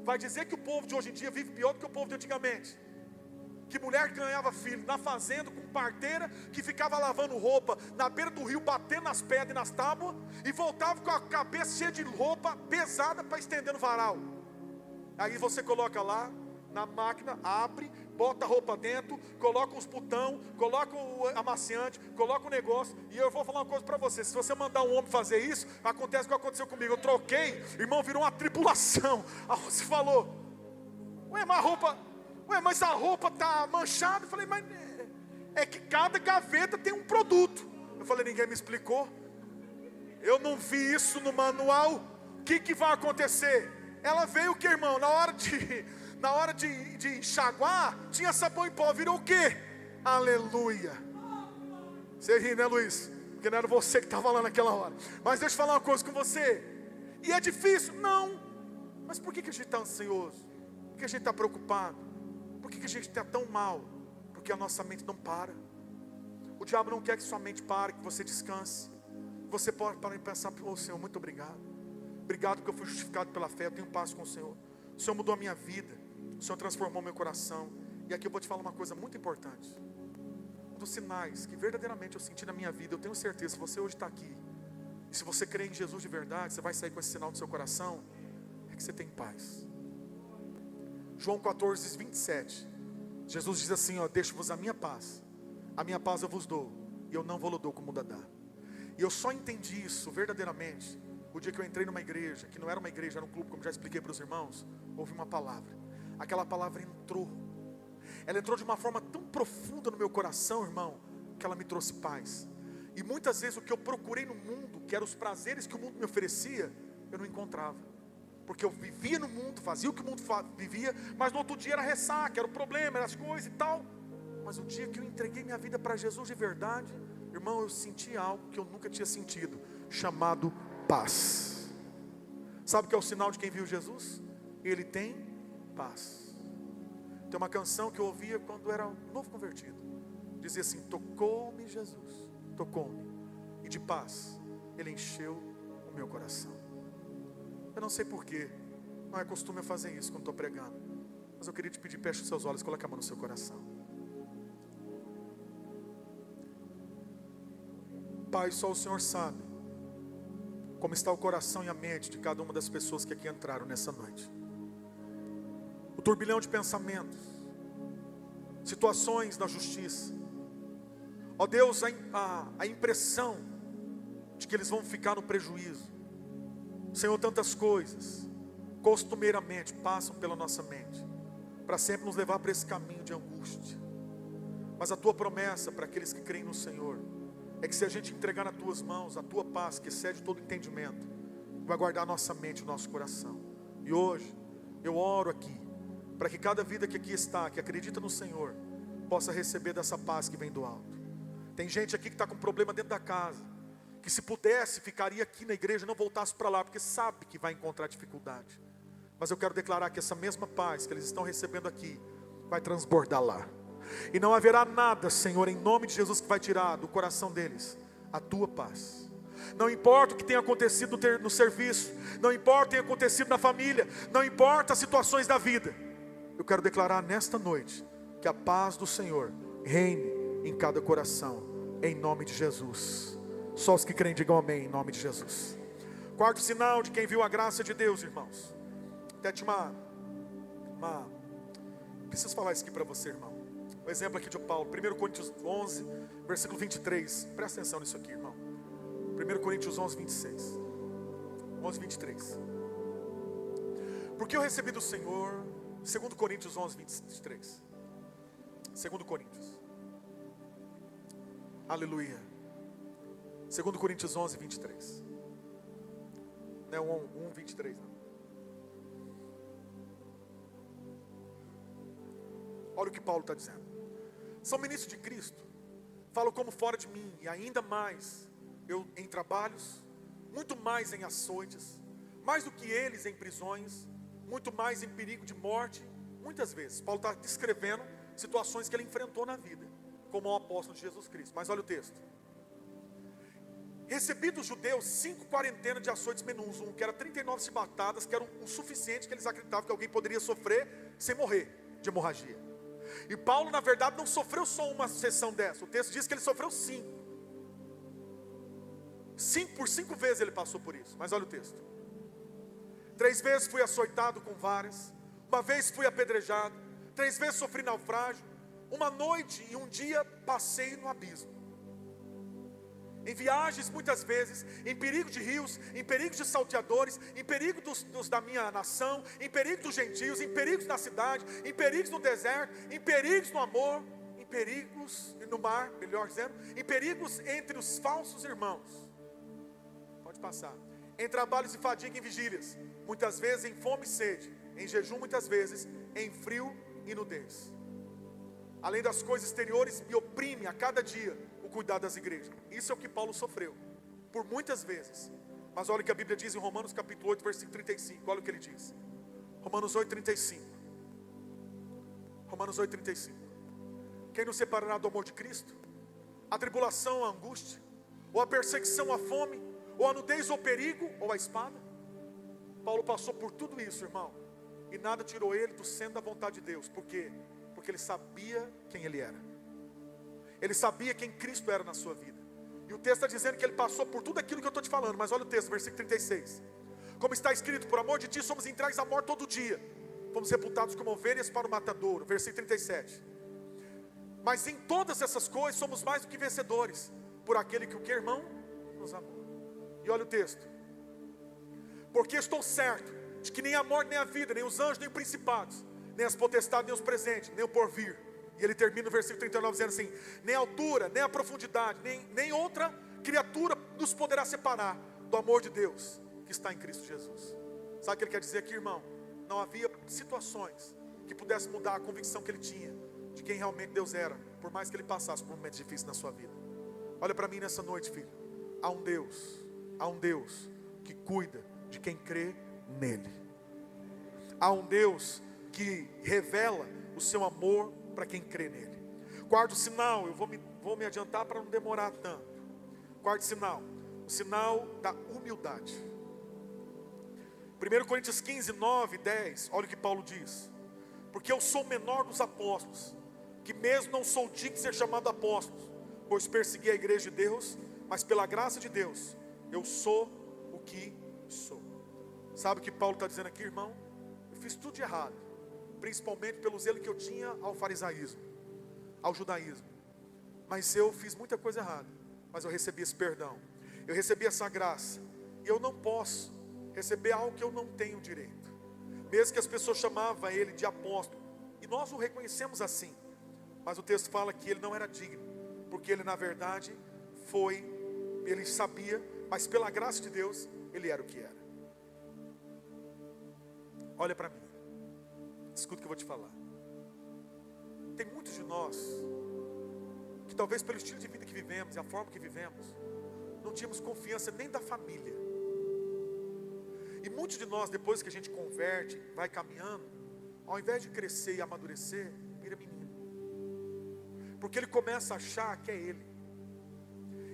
Vai dizer que o povo de hoje em dia vive pior do que o povo de antigamente? Que mulher ganhava filho na fazenda com parteira, que ficava lavando roupa na beira do rio, batendo nas pedras e nas tábuas, e voltava com a cabeça cheia de roupa pesada para estender no varal. Aí você coloca lá na máquina, abre, bota a roupa dentro, coloca os botão, coloca o amaciante, coloca o negócio. E eu vou falar uma coisa para você: se você mandar um homem fazer isso, acontece o que aconteceu comigo. Eu troquei, irmão, virou uma tribulação. Aí você falou: mas a roupa está manchada. Eu falei: mas é que cada gaveta tem um produto. Eu falei: ninguém me explicou, eu não vi isso no manual. O que vai acontecer? Ela veio o que, irmão? Na hora de enxaguar, tinha sabão em pó. Virou o quê? Aleluia. Você ri, né, Luiz? Porque não era você que estava lá naquela hora. Mas deixa eu falar uma coisa com você. E é difícil? Não. Mas por que a gente está ansioso? Por que a gente está preocupado? Por que a gente está tão mal? Porque a nossa mente não para. O diabo não quer que sua mente pare, que você descanse. Você pode parar e pensar: oh, Senhor, muito obrigado. Obrigado porque eu fui justificado pela fé, eu tenho paz com o Senhor. O Senhor mudou a minha vida, o Senhor transformou meu coração. E aqui eu vou te falar uma coisa muito importante. Um dos sinais que verdadeiramente eu senti na minha vida, eu tenho certeza, se você hoje está aqui, e se você crê em Jesus de verdade, você vai sair com esse sinal no seu coração, é que você tem paz. João 14, 27, Jesus diz assim: ó, deixo-vos a minha paz, A minha paz eu vos dou, e eu não vou dou como o mundo dá. E eu só entendi isso verdadeiramente o dia que eu entrei numa igreja, que não era uma igreja, era um clube, como já expliquei para os irmãos. Ouvi uma palavra, aquela palavra entrou. Ela entrou de uma forma tão profunda no meu coração, irmão, que ela me trouxe paz. E muitas vezes o que eu procurei no mundo, que eram os prazeres que o mundo me oferecia, eu não encontrava. Porque eu vivia no mundo, fazia o que o mundo vivia, mas no outro dia era ressaca, era o problema, eram as coisas e tal. Mas o dia que eu entreguei minha vida para Jesus de verdade, irmão, eu senti algo que eu nunca tinha sentido, chamado paz. Sabe o que é o sinal de quem viu Jesus? Ele tem paz. Tem uma canção que eu ouvia quando era novo convertido. Dizia assim: tocou-me Jesus, tocou-me, e de paz Ele encheu o meu coração. Eu não sei porquê, não é costume eu fazer isso quando estou pregando, mas eu queria te pedir, feche os seus olhos, coloque a mão no seu coração. Pai, só o Senhor sabe como está o coração e a mente de cada uma das pessoas que aqui entraram nessa noite. O turbilhão de pensamentos, situações da justiça. Ó Deus, a impressão de que eles vão ficar no prejuízo. Senhor, tantas coisas costumeiramente passam pela nossa mente, para sempre nos levar para esse caminho de angústia. Mas a tua promessa para aqueles que creem no Senhor é que se a gente entregar nas tuas mãos, a tua paz, que excede todo entendimento, vai guardar a nossa mente e o nosso coração. E hoje, eu oro aqui, para que cada vida que aqui está, que acredita no Senhor, possa receber dessa paz que vem do alto. Tem gente aqui que está com problema dentro da casa, que se pudesse, ficaria aqui na igreja, não voltasse para lá, porque sabe que vai encontrar dificuldade. Mas eu quero declarar que essa mesma paz que eles estão recebendo aqui, vai transbordar lá. E não haverá nada, Senhor, em nome de Jesus, que vai tirar do coração deles a tua paz. Não importa o que tenha acontecido no serviço, não importa o que tenha acontecido na família, não importa as situações da vida. Eu quero declarar nesta noite que a paz do Senhor reine em cada coração, em nome de Jesus. Só os que creem digam amém, em nome de Jesus. Quarto sinal de quem viu a graça de Deus, irmãos. Até tinha preciso falar isso aqui para você, irmão. O exemplo aqui de Paulo, 1 Coríntios 11, versículo 23. Presta atenção nisso aqui, irmão. 1 Coríntios 11, 26. 11, 23. Porque eu recebi do Senhor, 2 Coríntios 11, 23. 2 Coríntios. Aleluia. 2 Coríntios 11, 23. Não é 1, 23, não. Olha o que Paulo está dizendo. São ministros de Cristo, falo como fora de mim, e ainda mais eu em trabalhos, muito mais em açoites, mais do que eles em prisões, muito mais em perigo de morte. Muitas vezes, Paulo está descrevendo situações que ele enfrentou na vida, como o apóstolo de Jesus Cristo. Mas olha o texto. Recebi dos judeus 5 quarentenas de açoites menos um, que era 39 chibatadas, que eram o suficiente que eles acreditavam que alguém poderia sofrer sem morrer de hemorragia. E Paulo, na verdade, não sofreu só uma sessão dessa. O texto diz que ele sofreu 5. 5 vezes ele passou por isso. Mas olha o texto. 3 vezes fui açoitado com varas. 1 vez fui apedrejado. 3 vezes sofri naufrágio. 1 noite e 1 dia passei no abismo. Em viagens muitas vezes, em perigo de rios, em perigo de salteadores, em perigo dos da minha nação, em perigo dos gentios, em perigos na cidade, em perigos no deserto, em perigos no amor, em perigos no mar, melhor dizendo, em perigos entre os falsos irmãos. Pode passar. Em trabalhos e fadiga e vigílias, muitas vezes em fome e sede, em jejum muitas vezes, em frio e nudez. Além das coisas exteriores, me oprime a cada dia o cuidar das igrejas. Isso é o que Paulo sofreu, por muitas vezes. Mas olha o que a Bíblia diz em Romanos capítulo 8, versículo 35. Olha o que ele diz. Romanos 8, 35. Romanos 8, 35. Quem nos separará do amor de Cristo? A tribulação, a angústia, ou a perseguição, a fome, ou a nudez, ou o perigo, ou a espada? Paulo passou por tudo isso, irmão, e nada tirou ele do centro da vontade de Deus. Por quê? Porque ele sabia quem ele era. Ele sabia quem Cristo era na sua vida. E o texto está dizendo que ele passou por tudo aquilo que eu estou te falando. Mas olha o texto, versículo 36. Como está escrito, por amor de ti somos entregues à morte todo dia. Fomos reputados como ovelhas para o matadouro. Versículo 37. Mas em todas essas coisas somos mais do que vencedores, por aquele que o que, irmão? Nos amou. E olha o texto. Porque estou certo de que nem a morte, nem a vida, nem os anjos, nem os principados, nem as potestades, nem os presentes, nem o porvir. E ele termina no versículo 39 dizendo assim: nem a altura, nem a profundidade, nem outra criatura nos poderá separar do amor de Deus que está em Cristo Jesus. Sabe o que ele quer dizer aqui, irmão? Não havia situações que pudessem mudar a convicção que ele tinha de quem realmente Deus era, por mais que ele passasse por momentos difíceis na sua vida. Olha para mim nessa noite, filho. Há um Deus que cuida de quem crê nele. Há um Deus que revela o seu amor para quem crê nele. Quarto sinal, eu vou me adiantar para não demorar tanto. Quarto sinal, o sinal da humildade. 1 Coríntios 15, 9 e 10, olha o que Paulo diz: porque eu sou o menor dos apóstolos, que mesmo não sou digno de ser chamado apóstolo, pois persegui a igreja de Deus, mas pela graça de Deus, eu sou o que sou. Sabe o que Paulo está dizendo aqui, irmão? Eu fiz tudo de errado, principalmente pelo zelo que eu tinha ao farisaísmo, ao judaísmo. Mas eu fiz muita coisa errada, mas eu recebi esse perdão, eu recebi essa graça, e eu não posso receber algo que eu não tenho direito. Mesmo que as pessoas chamavam ele de apóstolo, e nós o reconhecemos assim, mas o texto fala que ele não era digno, porque ele na verdade ele sabia, mas pela graça de Deus, ele era o que era. Olha para mim, escuta o que eu vou te falar. Tem muitos de nós, que talvez pelo estilo de vida que vivemos, e a forma que vivemos, não tínhamos confiança nem da família. E muitos de nós, depois que a gente converte, vai caminhando, ao invés de crescer e amadurecer, vira menino. Porque ele começa a achar que é ele.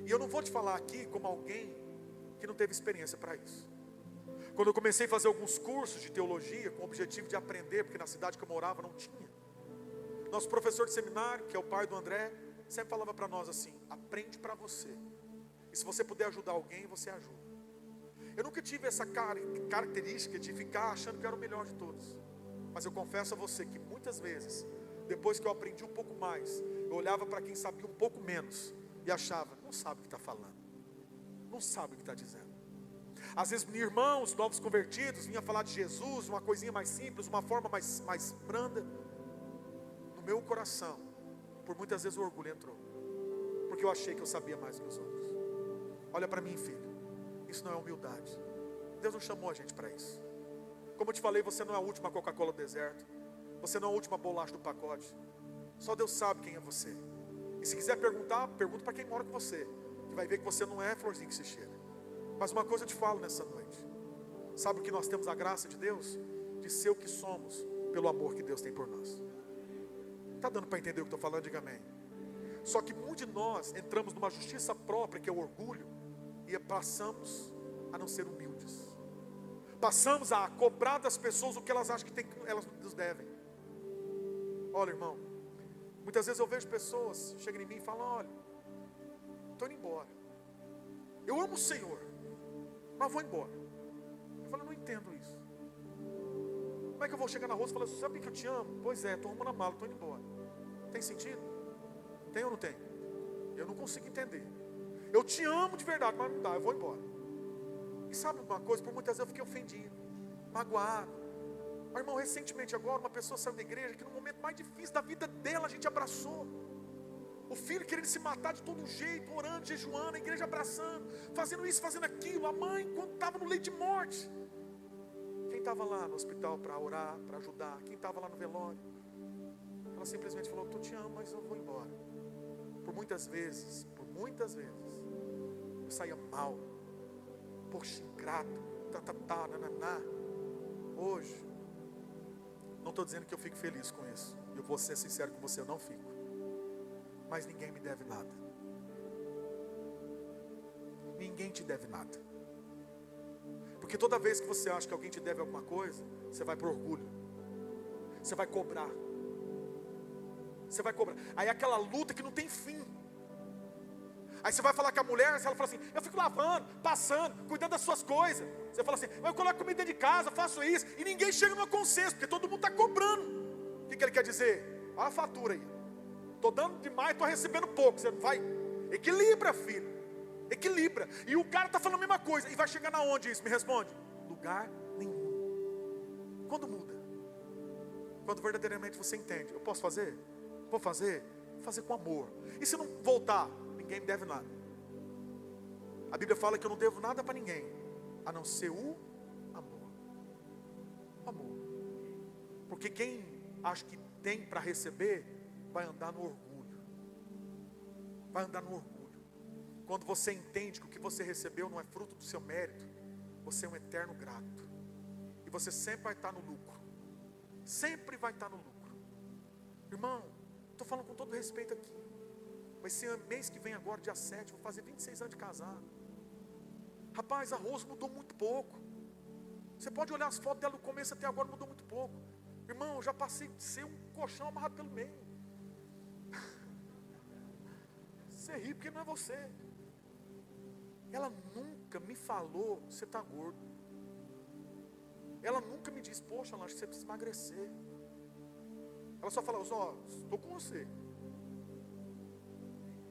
E eu não vou te falar aqui como alguém que não teve experiência para isso. Quando eu comecei a fazer alguns cursos de teologia, com o objetivo de aprender, porque na cidade que eu morava não tinha. Nosso professor de seminário, que é o pai do André, sempre falava para nós assim: aprende para você. E se você puder ajudar alguém, você ajuda. Eu nunca tive essa característica de ficar achando que eu era o melhor de todos. Mas eu confesso a você que muitas vezes, depois que eu aprendi um pouco mais, eu olhava para quem sabia um pouco menos e achava: não sabe o que está falando, não sabe o que está dizendo. Às vezes irmãos novos convertidos vinham falar de Jesus, uma coisinha mais simples, uma forma mais branda. No meu coração, por muitas vezes o orgulho entrou, porque eu achei que eu sabia mais que os outros. Olha para mim, filho, isso não é humildade. Deus não chamou a gente para isso. Como eu te falei, você não é a última Coca-Cola do deserto, você não é a última bolacha do pacote. Só Deus sabe quem é você. E se quiser perguntar, pergunta para quem mora com você, que vai ver que você não é florzinha que se cheira. Mas uma coisa eu te falo nessa noite: sabe o que nós temos a graça de Deus? De ser o que somos, pelo amor que Deus tem por nós. Está dando para entender o que estou falando? Diga amém. Só que muitos de nós entramos numa justiça própria, que é o orgulho, e passamos a não ser humildes. Passamos a cobrar das pessoas o que elas acham que elas nos devem. Olha, irmão, muitas vezes eu vejo pessoas chegam em mim e falam: olha, estou indo embora, eu amo o Senhor, mas vou embora. Eu falo: não entendo isso. Como é que eu vou chegar na rua e falar: sabe que eu te amo? Pois é, estou arrumando a mala, estou indo embora. Tem sentido? Tem ou não tem? Eu não consigo entender. Eu te amo de verdade, mas não dá, eu vou embora. E sabe uma coisa? Por muitas vezes eu fiquei ofendido, magoado. Mas, irmão, recentemente agora, uma pessoa saiu da igreja que no momento mais difícil da vida dela, a gente abraçou. O filho querendo se matar de todo jeito, orando, jejuando, a igreja abraçando, fazendo isso, fazendo aquilo. A mãe, quando estava no leito de morte. Quem estava lá no hospital para orar, para ajudar? Quem estava lá no velório? Ela simplesmente falou: eu te amo, mas eu vou embora. Por muitas vezes, eu saía mal, poxa, ingrato, nananá. Hoje, não estou dizendo que eu fico feliz com isso. Eu vou ser sincero com você, eu não fico. Mas ninguém me deve nada. Ninguém te deve nada. Porque toda vez que você acha que alguém te deve alguma coisa, você vai para o orgulho. Você vai cobrar. Você vai cobrar. Aí é aquela luta que não tem fim. Aí você vai falar com a mulher, ela fala assim: eu fico lavando, passando, cuidando das suas coisas. Você fala assim: eu coloco comida dentro de casa, faço isso. E ninguém chega no consenso, porque todo mundo está cobrando. O que ele quer dizer? Olha a fatura aí. estou dando demais, estou recebendo pouco. Você vai, equilibra, filho, equilibra. E o cara está falando a mesma coisa, e vai chegar na onde isso? Me responde: lugar nenhum. Quando muda? Quando verdadeiramente você entende: eu posso fazer? Vou fazer com amor. E se não voltar? Ninguém me deve nada. A Bíblia fala que eu não devo nada para ninguém, a não ser o amor. Amor. Porque quem acha que tem para receber, vai andar no orgulho. Vai andar no orgulho. Quando você entende que o que você recebeu não é fruto do seu mérito, você é um eterno grato. E você sempre vai estar no lucro. Sempre vai estar no lucro. Irmão, estou falando com todo respeito aqui. Vai ser mês que vem agora, dia 7, vou fazer 26 anos de casado. Rapaz, a Rose mudou muito pouco. Você pode olhar as fotos dela do começo até agora, mudou muito pouco. Irmão, eu já passei de ser um colchão amarrado pelo meio. Você ri porque não é você. Ela nunca me falou: você está gordo. Ela nunca me disse: poxa, acho que você precisa emagrecer. Ela só fala: ó, estou com você.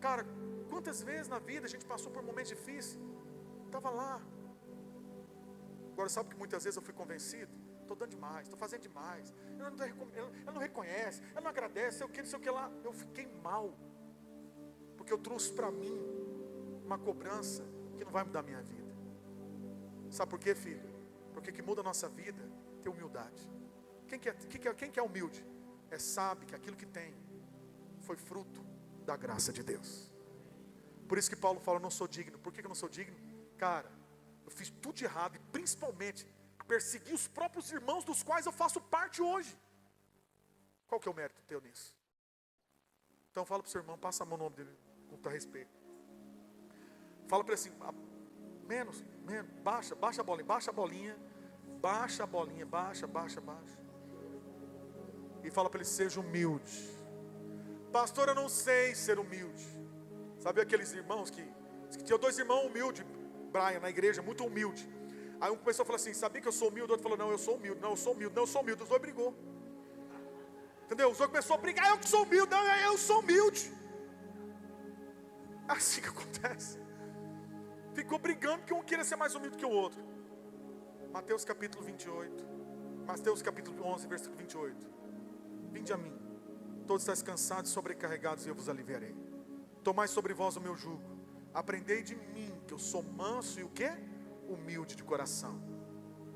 Cara, quantas vezes na vida a gente passou por momentos difíceis, estava lá. Agora sabe que muitas vezes eu fui convencido: estou dando demais, estou fazendo demais, ela não reconhece, ela não agradece, sei o que lá. Eu fiquei mal, porque eu trouxe para mim uma cobrança que não vai mudar a minha vida. Sabe por quê, filho? Porque o que muda a nossa vida é ter humildade. Quem que é humilde? Sabe que aquilo que tem foi fruto da graça de Deus. Por isso que Paulo fala: eu não sou digno. Por que eu não sou digno? Cara, eu fiz tudo de errado, e principalmente persegui os próprios irmãos dos quais eu faço parte hoje. Qual que é o mérito teu nisso? Então fala para o seu irmão, passa a mão no nome dele, com todo respeito. Fala para ele assim: menos, baixa a bolinha, baixa. E fala para ele: seja humilde. Pastor, eu não sei ser humilde. Sabe aqueles irmãos que tinha dois irmãos humildes, Brian, na igreja, muito humilde. Aí um começou a falar assim: sabia que eu sou humilde? O outro falou: não, eu sou humilde, não, eu sou humilde, não, eu sou humilde. Os dois brigou. Entendeu? Os dois começou a brigar: eu que sou humilde, não, eu sou humilde. Assim que acontece. Ficou brigando porque um queria ser mais humilde que o outro. Mateus capítulo 28. Mateus capítulo 11, versículo 28. Vinde a mim, todos estáis cansados e sobrecarregados, e eu vos aliviarei. Tomai sobre vós o meu jugo. Aprendei de mim, que eu sou manso e o quê? Humilde de coração.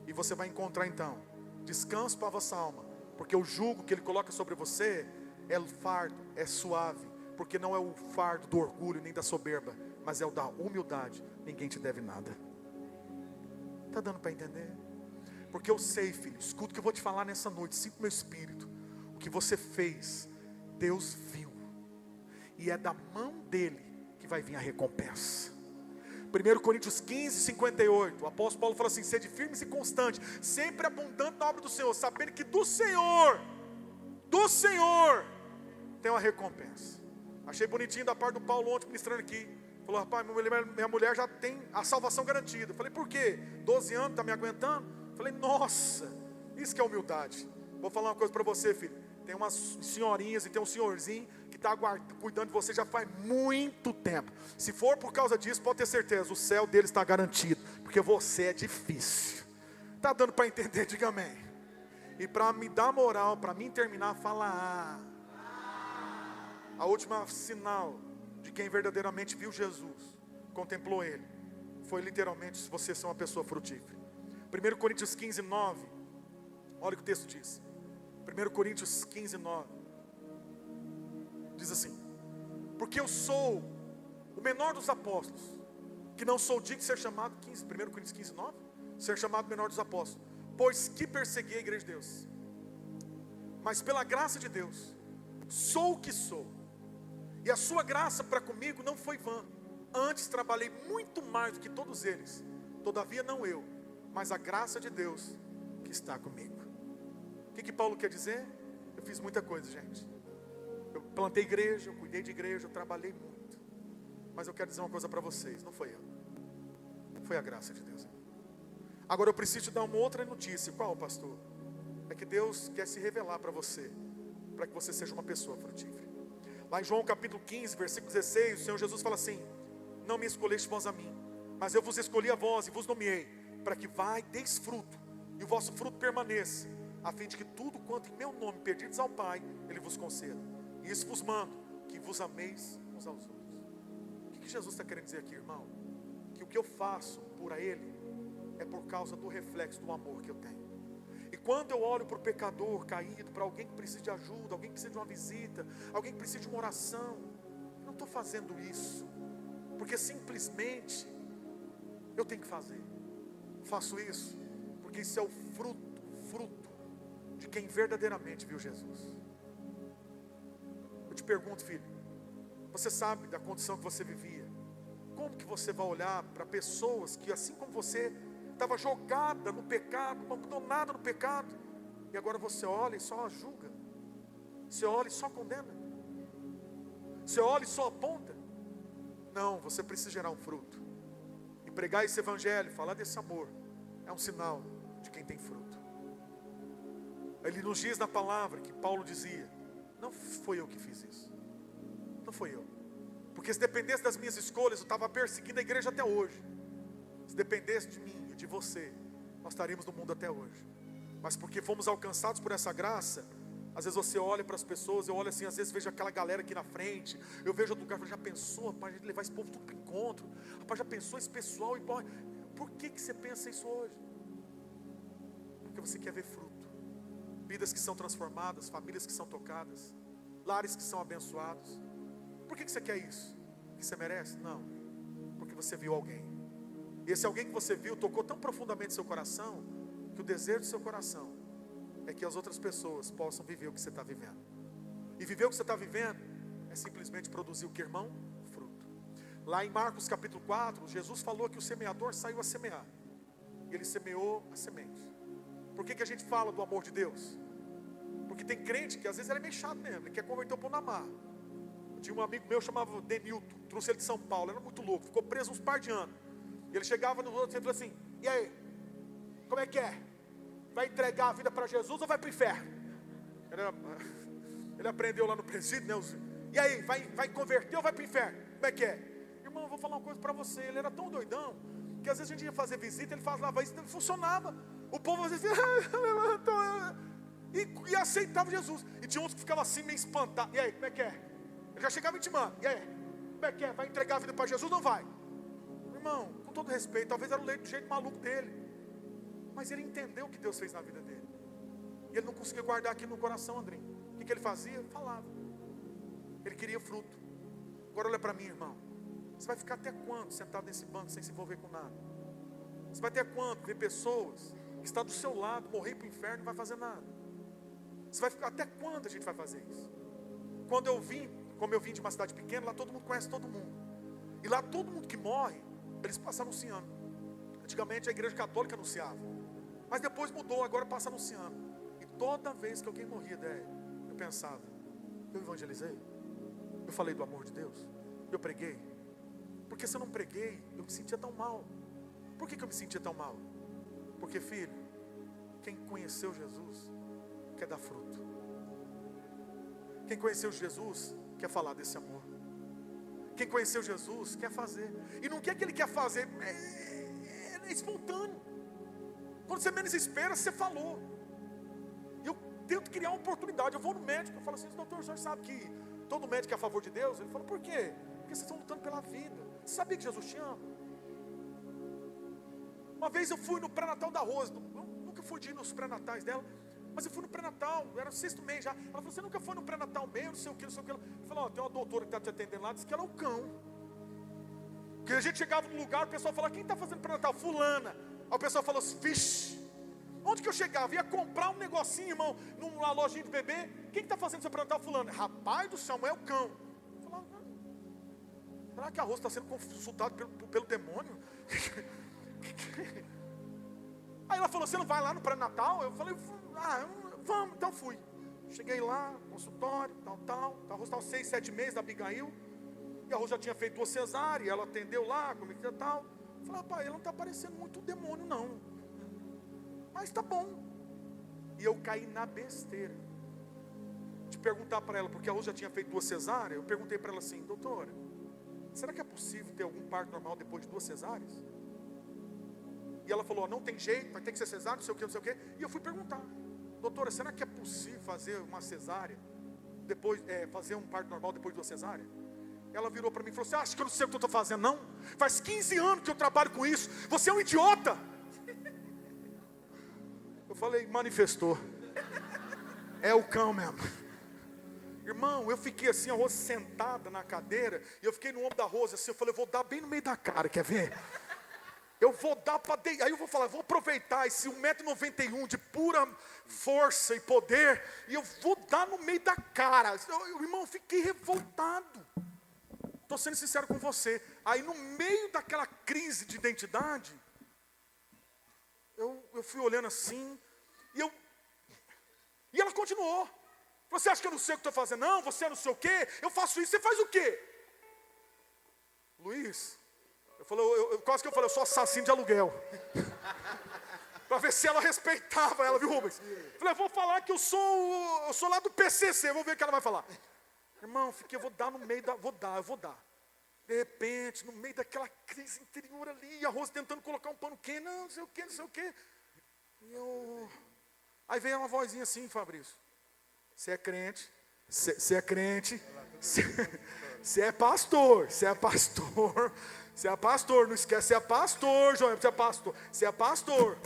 E você vai encontrar então descanso para a vossa alma. Porque o jugo que Ele coloca sobre você é fardo, é suave. Porque não é o fardo do orgulho nem da soberba, mas é o da humildade. Ninguém te deve nada. Está dando para entender? Porque eu sei, filho, escuta o que eu vou te falar nessa noite. Sinto meu espírito. O que você fez, Deus viu. E é da mão dele que vai vir a recompensa. 1 Coríntios 15, 58. O apóstolo Paulo fala assim: sede firmes e constantes, sempre abundando na obra do Senhor, sabendo que do Senhor tem uma recompensa. Achei bonitinho da parte do Paulo ontem ministrando aqui. Falou: rapaz, minha mulher já tem a salvação garantida. Falei: por quê? 12 anos, está me aguentando? Falei: nossa, isso que é humildade. Vou falar uma coisa para você, filho. Tem umas senhorinhas e tem um senhorzinho que está cuidando de você já faz muito tempo. Se for por causa disso, pode ter certeza, o céu deles está garantido. Porque você é difícil. Está dando para entender? Diga amém. E para me dar moral, para mim terminar, fala a última sinal de quem verdadeiramente viu Jesus, contemplou Ele, foi literalmente se você ser uma pessoa frutífera. 1 Coríntios 15, 9. Olha o que o texto diz. 1 Coríntios 15, 9. Diz assim: porque eu sou o menor dos apóstolos, que não sou digno de ser chamado, 1 Coríntios 15, 9, ser chamado menor dos apóstolos, pois que persegui a igreja de Deus. Mas pela graça de Deus, sou o que sou. E a sua graça para comigo não foi vã. Antes trabalhei muito mais do que todos eles. Todavia não eu, mas a graça de Deus que está comigo. O que Paulo quer dizer? Eu fiz muita coisa, gente. Eu plantei igreja, eu cuidei de igreja, eu trabalhei muito. Mas eu quero dizer uma coisa para vocês: não foi eu, foi a graça de Deus. Agora eu preciso te dar uma outra notícia. Qual, pastor? É que Deus quer se revelar para você, para que você seja uma pessoa frutífera. Lá em João capítulo 15, versículo 16, o Senhor Jesus fala assim: não me escolheste vós a mim, mas eu vos escolhi a vós e vos nomeei, para que vai, deis fruto, e o vosso fruto permaneça, a fim de que tudo quanto em meu nome pedirdes ao Pai, Ele vos conceda. E isso vos mando, que vos ameis uns aos outros. O que Jesus está querendo dizer aqui, irmão? Que o que eu faço por Ele é por causa do reflexo do amor que eu tenho. E quando eu olho para o pecador caído, para alguém que precisa de ajuda, alguém que precisa de uma visita, alguém que precisa de uma oração, eu não estou fazendo isso porque simplesmente eu tenho que fazer. Faço isso porque isso é o fruto de quem verdadeiramente viu Jesus. Eu te pergunto, filho, você sabe da condição que você vivia? Como que você vai olhar para pessoas que, assim como você, estava jogada no pecado, abandonada no pecado, e agora você olha e só julga, você olha e só condena, você olha e só aponta? Não, você precisa gerar um fruto, e pregar esse evangelho, falar desse amor, é um sinal de quem tem fruto. Ele nos diz na palavra que Paulo dizia: não foi eu que fiz isso, não foi eu, porque se dependesse das minhas escolhas, eu estava perseguindo a igreja até hoje. Se dependesse de mim, de você, nós estaríamos no mundo até hoje. Mas porque fomos alcançados por essa graça, às vezes você olha para as pessoas, eu olho assim, às vezes vejo aquela galera aqui na frente, eu vejo outro lugar, já pensou, rapaz, a gente levar esse povo tudo para o encontro, rapaz, já pensou esse pessoal, e por que você pensa isso hoje? Porque você quer ver fruto, vidas que são transformadas, famílias que são tocadas, lares que são abençoados. Por que você quer isso? Que você merece? Não, porque você viu alguém. E esse alguém que você viu tocou tão profundamente seu coração, que o desejo do seu coração é que as outras pessoas possam viver o que você está vivendo. E viver o que você está vivendo é simplesmente produzir o que, irmão? Fruto. Lá em Marcos capítulo 4, Jesus falou que o semeador saiu a semear. E ele semeou a semente. Por que a gente fala do amor de Deus? Porque tem crente que às vezes ele é meio chato mesmo, ele quer converter o pão na mar. Eu tinha um amigo meu chamava Denilton, trouxe ele de São Paulo, era muito louco, ficou preso uns par de anos. E ele chegava nos outros e falou assim: e aí, como é que é? Vai entregar a vida para Jesus ou vai para o inferno? Ele aprendeu lá no presídio, né? E aí, vai converter ou vai para o inferno? Como é que é? Irmão, eu vou falar uma coisa para você. Ele era tão doidão, que às vezes a gente ia fazer visita, ele falava isso, não funcionava. O povo às vezes e aceitava Jesus. E tinha uns que ficavam assim meio espantados. E aí, como é que é? Ele já chegava intimando. E aí, como é que é? Vai entregar a vida para Jesus ou não vai? Irmão, com todo respeito, talvez era o jeito maluco dele, mas ele entendeu o que Deus fez na vida dele. E ele não conseguia guardar aquilo no coração, Andrinho. O que ele fazia? Falava. Ele queria fruto. Agora olha para mim, irmão. Você vai ficar até quando sentado nesse banco sem se envolver com nada? Você vai até quando ver pessoas que estão do seu lado morrer para o inferno e não vai fazer nada? Você vai ficar até quando a gente vai fazer isso? Quando eu vim, como eu vim de uma cidade pequena, lá todo mundo conhece todo mundo. E lá todo mundo que morre, eles passam anunciando. Antigamente a igreja católica anunciava, mas depois mudou, agora passa anunciando. E toda vez que alguém morria, eu pensava: eu evangelizei? Eu falei do amor de Deus? Eu preguei? Porque se eu não preguei, eu me sentia tão mal. Por que eu me sentia tão mal? Porque, filho, quem conheceu Jesus quer dar fruto. Quem conheceu Jesus quer falar desse amor. Quem conheceu Jesus quer fazer. E não quer que ele quer fazer, é espontâneo. Quando você menos espera, você falou. E eu tento criar uma oportunidade. Eu vou no médico, eu falo assim: doutor, o senhor sabe que todo médico é a favor de Deus? Ele fala: por quê? Porque vocês estão lutando pela vida. Você sabia que Jesus te ama? Uma vez eu fui no pré-natal da Rose, nunca fui de ir nos pré-natais dela, mas eu fui no pré-natal, era o 6º mês já. Ela falou: você nunca foi no pré-natal meio, não sei o que, não sei o que. Eu falei: ó, tem uma doutora que está te atendendo lá, disse que ela é o cão. Porque a gente chegava no lugar, o pessoal falava: quem está fazendo pré-natal? Fulana. Aí o pessoal falou assim: vixe. Onde que eu chegava? Ia comprar um negocinho, irmão, numa lojinha de bebê. Quem está fazendo seu pré-natal? Fulano. Rapaz do céu, mas é o cão. Eu falava: será que a Rosa está sendo consultada pelo demônio? Aí ela falou: você não vai lá no pré-natal? Eu falei: vamos, então fui. Cheguei lá, consultório, tal. A Rosa estava 6, 7 meses da Abigail. E a Rosa já tinha feito 2 cesáreas, ela atendeu lá, como é que tal. Eu falei: rapaz, ele não está parecendo muito demônio não, mas tá bom. E eu caí na besteira de de perguntar para ela, porque a Rose já tinha feito 2 cesáreas, eu perguntei para ela assim: doutora, será que é possível ter algum parto normal depois de 2 cesáreas? E ela falou: não tem jeito, vai ter que ser cesárea, não sei o que, não sei o que. E eu fui perguntar: doutora, será que é possível fazer uma cesárea depois, fazer um parto normal depois de 2 cesáreas? Ela virou para mim e falou: você acha que eu não sei o que eu estou fazendo, não? Faz 15 anos que eu trabalho com isso, você é um idiota. Eu falei: manifestou. É o cão mesmo. Irmão, eu fiquei assim, a Rose sentada na cadeira, e eu fiquei no ombro da Rose assim, eu falei: eu vou dar bem no meio da cara, quer ver? Eu vou dar para deitar, aí eu vou falar, vou aproveitar esse 1,91 m de pura força e poder, e eu vou dar no meio da cara. Irmão, eu fiquei revoltado. Estou sendo sincero com você. Aí no meio daquela crise de identidade, eu fui olhando assim, e ela continuou. Você acha que eu não sei o que estou fazendo? Não, você não sei o quê, eu faço isso, você faz o quê? Luiz, quase que eu falei, eu sou assassino de aluguel. Para ver se ela respeitava ela, viu, Rubens? Falei: eu vou falar que eu sou lá do PCC, vou ver o que ela vai falar. Irmão, eu vou dar no meio da, eu vou dar. De repente, no meio daquela crise interior ali, a Rose tentando colocar um pano quente, não sei o quê, não sei o quê. Aí veio uma vozinha assim: Fabrício, você é crente, você é crente, você é pastor, não esquece, você é pastor, João, você é pastor.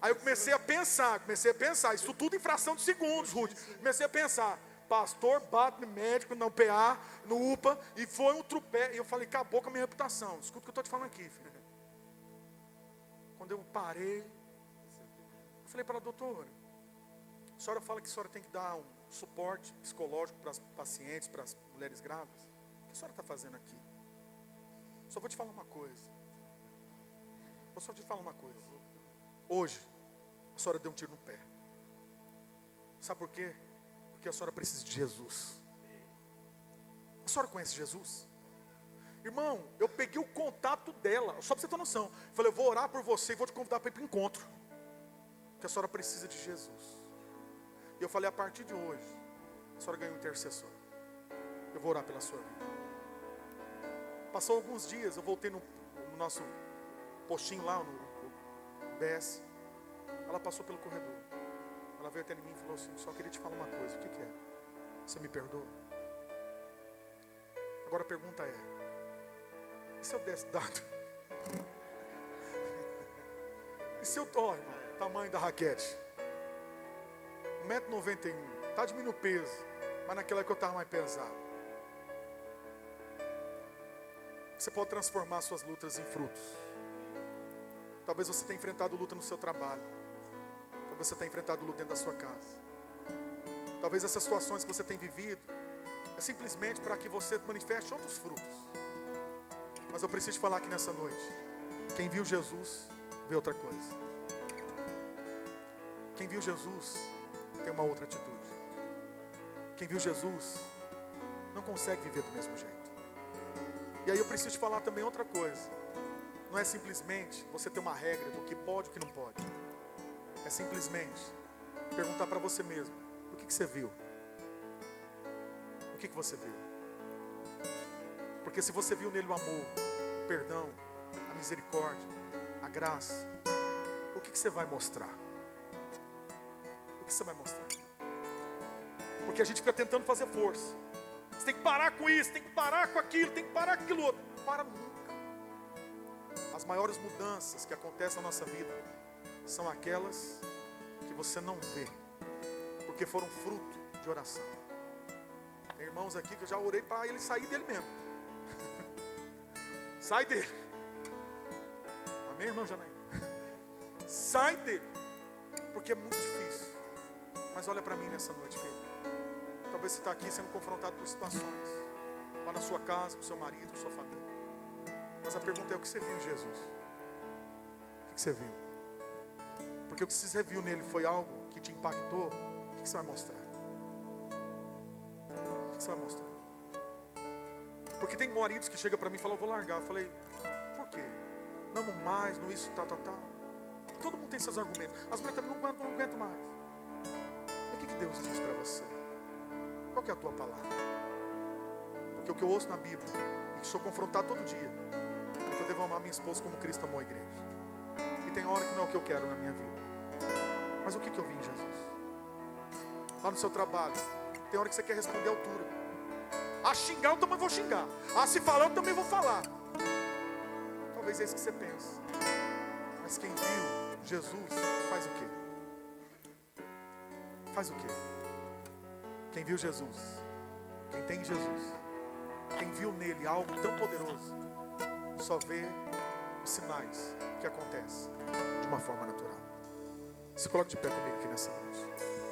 Aí eu comecei a pensar, isso tudo em fração de segundos, Ruth. Comecei a pensar: pastor bate no médico, no PA, no UPA, e foi um trupé. E eu falei: acabou com a minha reputação. Escuta o que eu estou te falando aqui, filho. Quando eu parei, eu falei para a doutora: a senhora fala que a senhora tem que dar um suporte psicológico para as pacientes, para as mulheres grávidas. O que a senhora está fazendo aqui? Só vou te falar uma coisa. Hoje, a senhora deu um tiro no pé. Sabe por quê? Porque a senhora precisa de Jesus. A senhora conhece Jesus? Irmão, eu peguei o contato dela, só para você ter noção. Falei: eu vou orar por você e vou te convidar para ir para o encontro. Porque a senhora precisa de Jesus. E eu falei: a partir de hoje, a senhora ganhou um intercessor. Eu vou orar pela sua vida. Passou alguns dias, eu voltei no nosso postinho lá, no BS. Ela passou pelo corredor. Ela veio até mim e falou assim: só queria te falar uma coisa. O que é? Você me perdoa? Agora a pergunta é: e se eu desse dado? E se eu irmão, tamanho da raquete, 1,91 m, está diminuindo o peso, mas naquela época eu estava mais pesado. Você pode transformar suas lutas em frutos. Talvez você tenha enfrentado luta no seu trabalho. Talvez você tenha enfrentado luta dentro da sua casa. Talvez essas situações que você tem vivido é simplesmente para que você manifeste outros frutos. Mas eu preciso te falar aqui nessa noite: quem viu Jesus, vê outra coisa. Quem viu Jesus, tem uma outra atitude. Quem viu Jesus, não consegue viver do mesmo jeito. E aí eu preciso te falar também outra coisa. Não é simplesmente você ter uma regra do que pode e o que não pode. É simplesmente perguntar para você mesmo: o que você viu? O que você viu? Porque se você viu nele o amor, o perdão, a misericórdia, a graça, o que você vai mostrar? O que você vai mostrar? Porque a gente fica tentando fazer força. Você tem que parar com isso, tem que parar com aquilo, tem que parar com aquilo outro. Não para nunca. As maiores mudanças que acontecem na nossa vida são aquelas que você não vê, porque foram fruto de oração. Tem irmãos aqui que eu já orei para ele sair dele mesmo. Sai dele. Amém, irmão Janaí? Sai dele. Porque é muito difícil. Mas olha para mim nessa noite, filho. Talvez você está aqui sendo confrontado por situações, lá na sua casa, com seu marido, com sua família. Mas a pergunta é: o que você viu em Jesus? O que você viu? Porque o que você viu nele foi algo que te impactou. O que você vai mostrar? O que você vai mostrar? Porque tem maridos que chegam para mim e falam: eu vou largar. Eu falei: por quê? Não mais, não isso, tal. Todo mundo tem seus argumentos. As mulheres também não aguentam mais. E o que Deus diz para você? Qual que é a tua palavra? Porque o que eu ouço na Bíblia, e que sou confrontado todo dia, é que eu devo amar minha esposa como Cristo amou a igreja. E tem hora que não é o que eu quero na minha vida. Mas o que eu vi em Jesus? Lá no seu trabalho, tem hora que você quer responder à altura. Xingar eu também vou xingar. Se falar eu também vou falar. Talvez é isso que você pensa. Mas quem viu Jesus faz o quê? Faz o quê? Quem viu Jesus, quem tem Jesus, quem viu nele algo tão poderoso, só vê os sinais que acontecem de uma forma natural. Se coloque de pé comigo aqui nessa noite.